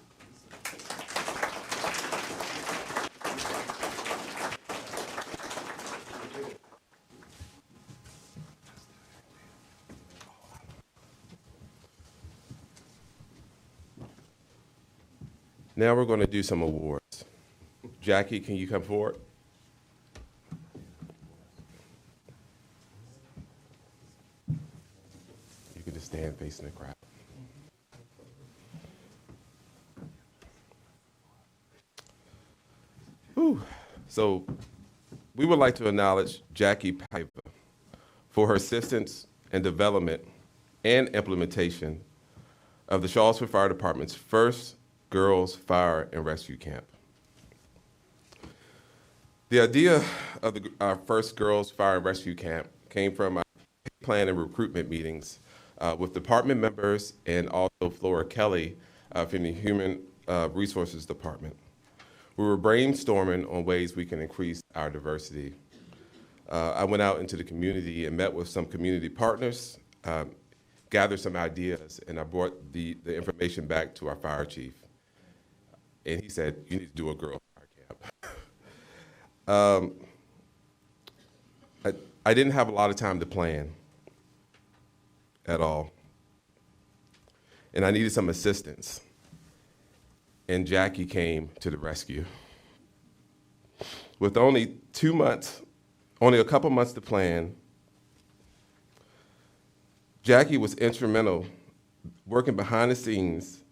Now we're going to do some awards. Jackie, can you come forward? You can just stand facing the crowd. Whew. So we would like to acknowledge Jackie Piper for her assistance and development and implementation of the Charlottesville Fire Department's first Girls Fire and Rescue Camp. The idea of our first Girls Fire and Rescue Camp came from our plan and recruitment meetings with department members and also Flora Kelly from the Human Resources Department. We were brainstorming on ways we can increase our diversity. I went out into the community and met with some community partners, gathered some ideas, and I brought the information back to our fire chief. And he said, you need to do a girl fire camp. I didn't have a lot of time to plan at all. And I needed some assistance. And Jackie came to the rescue. With only a couple months to plan, Jackie was instrumental working behind the scenes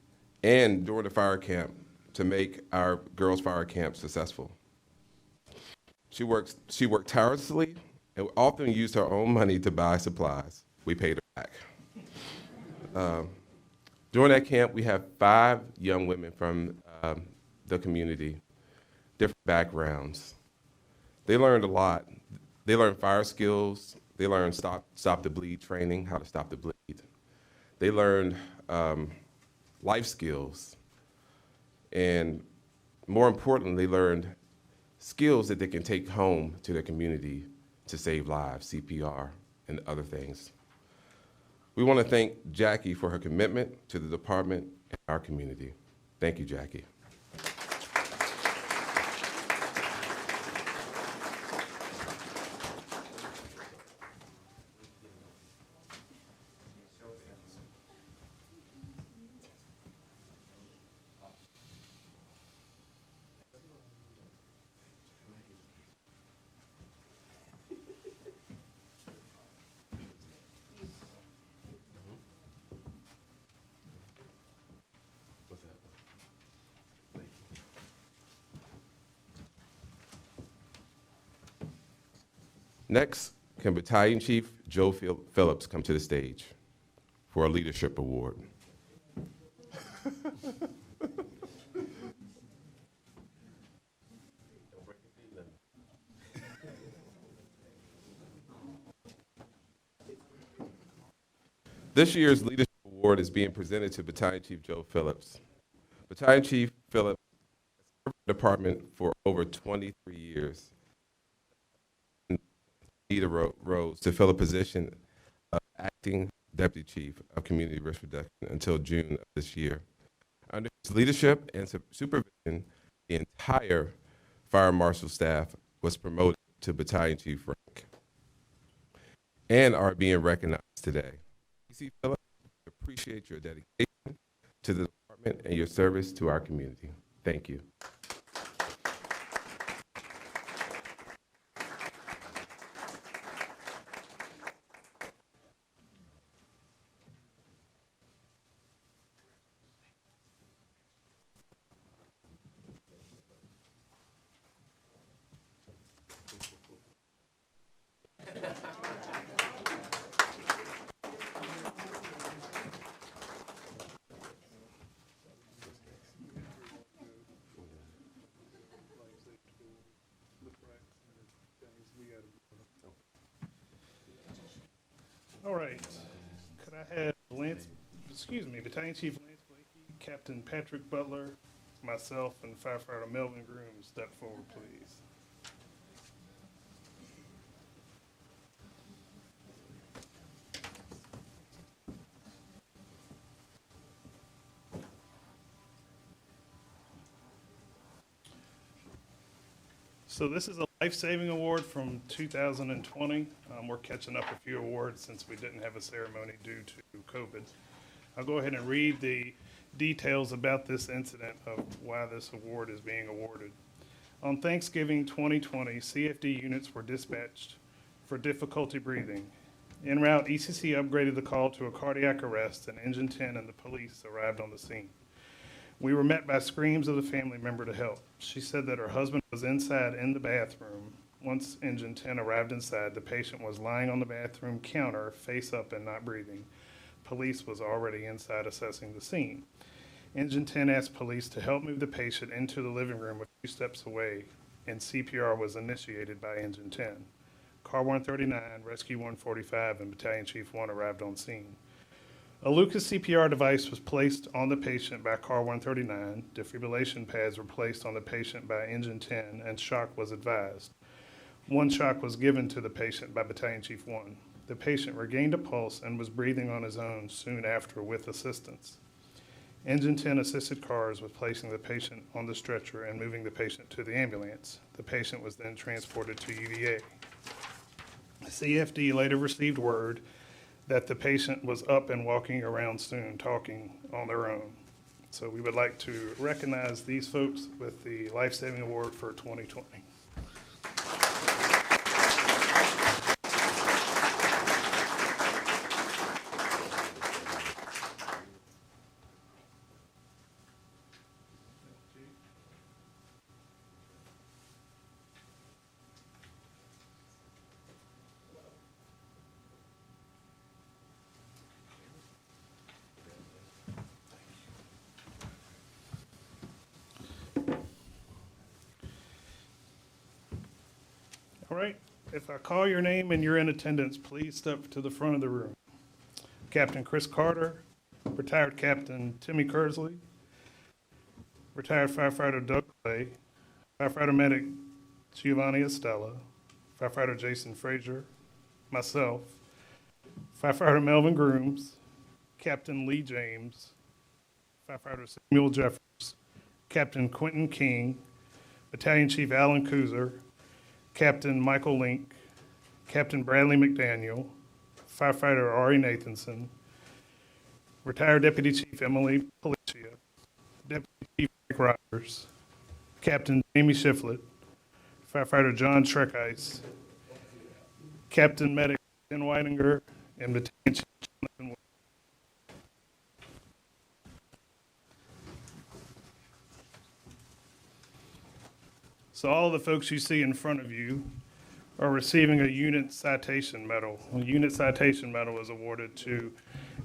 and during the fire camp to make our girls' fire camp successful. She worked tirelessly and often used her own money to buy supplies. We paid her back. During that camp, we had 5 young women from the community, different backgrounds. They learned a lot. They learned fire skills. They learned stop the bleed training, how to stop the bleed. They learned life skills. And more importantly, they learned skills that they can take home to their community to save lives, CPR and other things. We want to thank Jackie for her commitment to the department and our community. Thank you, Jackie. Next, can Battalion Chief Joe Phillips come to the stage for a leadership award? This year's leadership award is being presented to Battalion Chief Joe Phillips. Battalion Chief Phillips has served the department for over 23 years. Anita Rose to fill a position of acting Deputy Chief of Community Risk Reduction until June of this year. Under his leadership and supervision, the entire Fire Marshal staff was promoted to Battalion Chief rank and are being recognized today. DC Phillips, we appreciate your dedication to the department and your service to our community. Thank you. All right. Could I have Battalion Chief Lance Blakey, Captain Patrick Butler, myself, and Firefighter Melvin Groom step forward, please. So this is a life-saving award from 2020. We're catching up a few awards since we didn't have a ceremony due to COVID. I'll go ahead and read the details about this incident of why this award is being awarded. On Thanksgiving 2020, CFD units were dispatched for difficulty breathing. En route, ECC upgraded the call to a cardiac arrest, and Engine 10 and the police arrived on the scene. We were met by screams of the family member to help. She said that her husband was inside in the bathroom. Once Engine 10 arrived inside, the patient was lying on the bathroom counter, face up and not breathing. Police was already inside assessing the scene. Engine 10 asked police to help move the patient into the living room a few steps away, and CPR was initiated by Engine 10. Car 139, Rescue 145, and Battalion Chief 1 arrived on scene. A Lucas CPR device was placed on the patient by Car 139, defibrillation pads were placed on the patient by Engine 10, and shock was advised. One shock was given to the patient by Battalion Chief 1. The patient regained a pulse and was breathing on his own soon after with assistance. Engine 10 assisted cars with placing the patient on the stretcher and moving the patient to the ambulance. The patient was then transported to UVA. CFD later received word that the patient was up and walking around soon, talking on their own. So we would like to recognize these folks with the Life Saving Award for 2020. All right, if I call your name and you're in attendance, please step to the front of the room. Captain Chris Carter, retired Captain Timmy Kersley, retired firefighter Doug Clay, firefighter medic Giovanni Estella, firefighter Jason Frazier, myself, firefighter Melvin Grooms, Captain Lee James, firefighter Samuel Jeffers, Captain Quentin King, Battalion Chief Alan Kuzer, Captain Michael Link, Captain Bradley McDaniel, firefighter Ari Nathanson, retired Deputy Chief Emily Policia, Deputy Chief Mike Rogers, Captain Jamie Shiflett, firefighter John Schreckice, Captain Medic Ken Weidinger, and Battalion Chief Jonathan Wood. So all the folks you see in front of you are receiving a unit citation medal. A unit citation medal is awarded to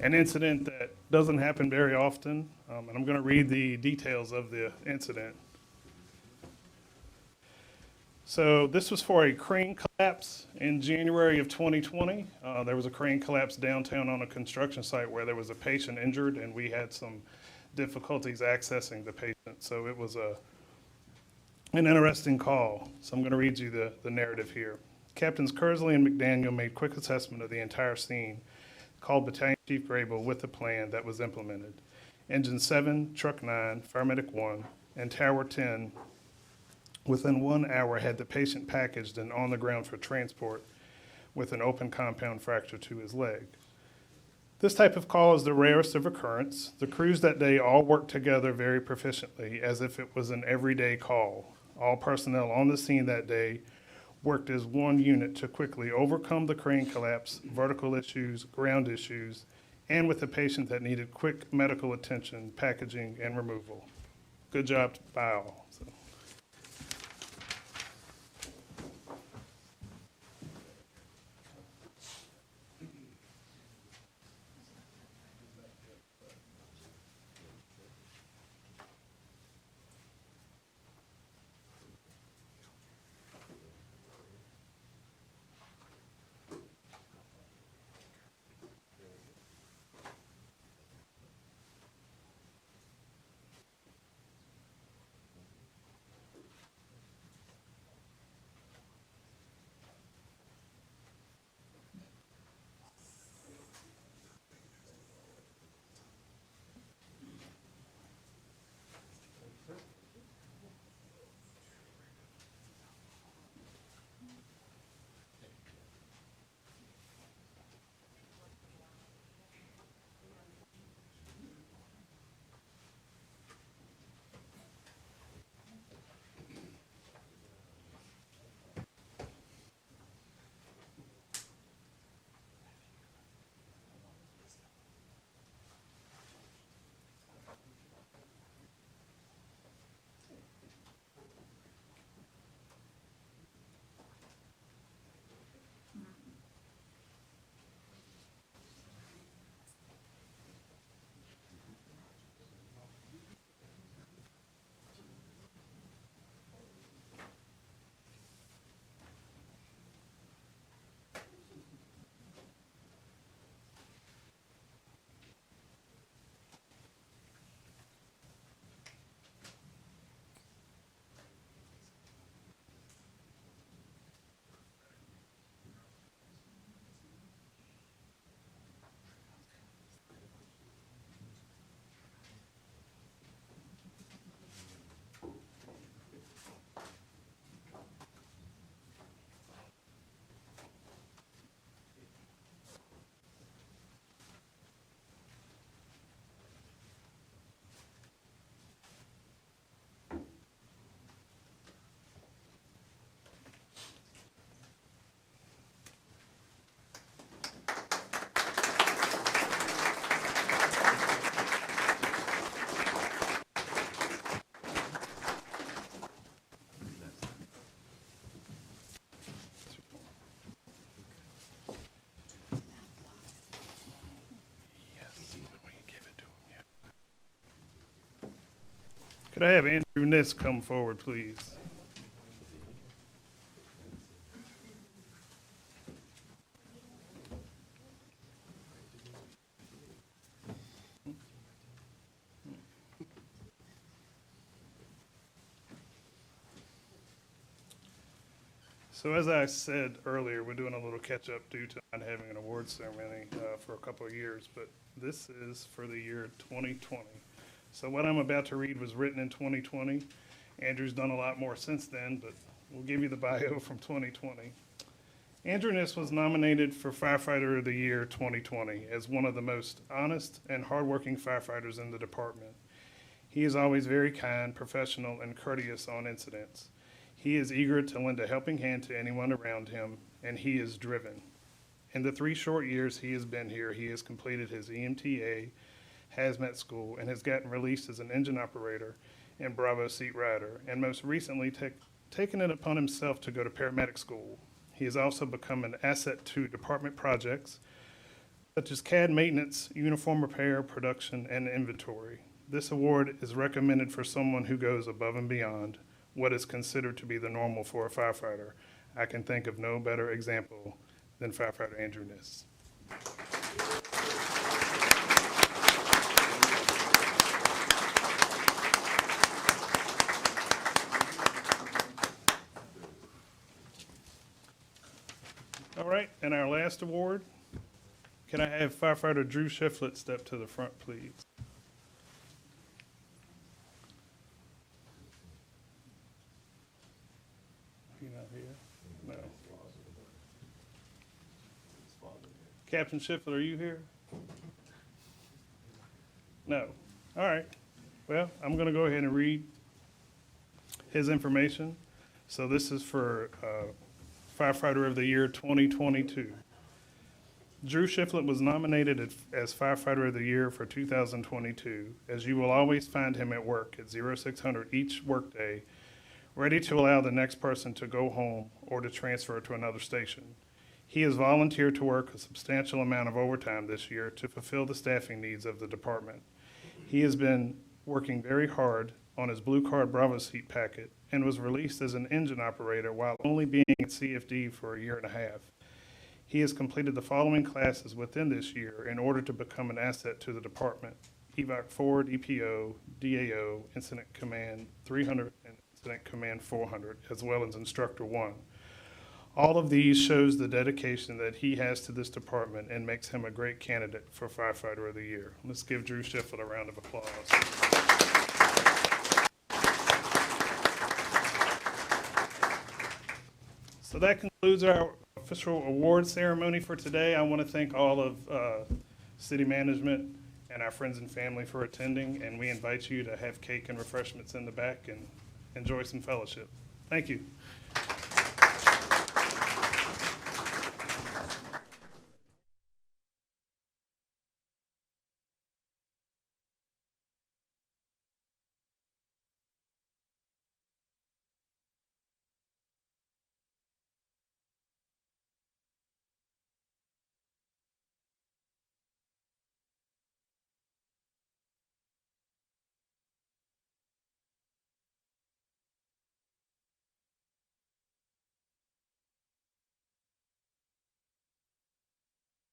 an incident that doesn't happen very often, and I'm going to read the details of the incident. So this was for a crane collapse in January of 2020. There was a crane collapse downtown on a construction site where there was a patient injured, and we had some difficulties accessing the patient. So it was an interesting call. So I'm going to read you the narrative here. Captains Kersley and McDaniel made quick assessment of the entire scene, called Battalion Chief Grable with a plan that was implemented. Engine 7, Truck 9, Paramedic 1, and Tower 10, within 1 hour, had the patient packaged and on the ground for transport with an open compound fracture to his leg. This type of call is the rarest of occurrence. The crews that day all worked together very proficiently, as if it was an everyday call. All personnel on the scene that day worked as one unit to quickly overcome the crane collapse, vertical issues, ground issues, and with a patient that needed quick medical attention, packaging, and removal. Good job by all. So. Could I have Andrew Niss come forward, please? So as I said earlier, we're doing a little catch-up due to not having an awards ceremony for a couple of years, but this is for the year 2020. So what I'm about to read was written in 2020. Andrew's done a lot more since then, but we'll give you the bio from 2020. Andrew Niss was nominated for Firefighter of the Year 2020 as one of the most honest and hardworking firefighters in the department. He is always very kind, professional, and courteous on incidents. He is eager to lend a helping hand to anyone around him, and he is driven. In the 3 short years he has been here, he has completed his EMTA hazmat school and has gotten released as an engine operator and Bravo seat rider, and most recently taken it upon himself to go to paramedic school. He has also become an asset to department projects such as CAD maintenance, uniform repair, production, and inventory. This award is recommended for someone who goes above and beyond what is considered to be the normal for a firefighter. I can think of no better example than firefighter Andrew Niss. last award. Can I have firefighter Drew Shiflett step to the front, please? You not here? No. Captain Shiflett, are you here? No. All right. Well, I'm going to go ahead and read his information. So this is for Firefighter of the Year 2022. Drew Shiflett was nominated as Firefighter of the Year for 2022, as you will always find him at work at 0600 each workday, ready to allow the next person to go home or to transfer to another station. He has volunteered to work a substantial amount of overtime this year to fulfill the staffing needs of the department. He has been working very hard on his Blue Card Bravo seat packet and was released as an engine operator while only being at CFD for a year and a half. He has completed the following classes within this year in order to become an asset to the department: EVOC 4, DPO, DAO, Incident Command 300, and Incident Command 400, as well as Instructor 1. All of these shows the dedication that he has to this department and makes him a great candidate for Firefighter of the Year. Let's give Drew Shiflett a round of applause. So that concludes our official award ceremony for today. I want to thank all of city management and our friends and family for attending, and we invite you to have cake and refreshments in the back and enjoy some fellowship. Thank you.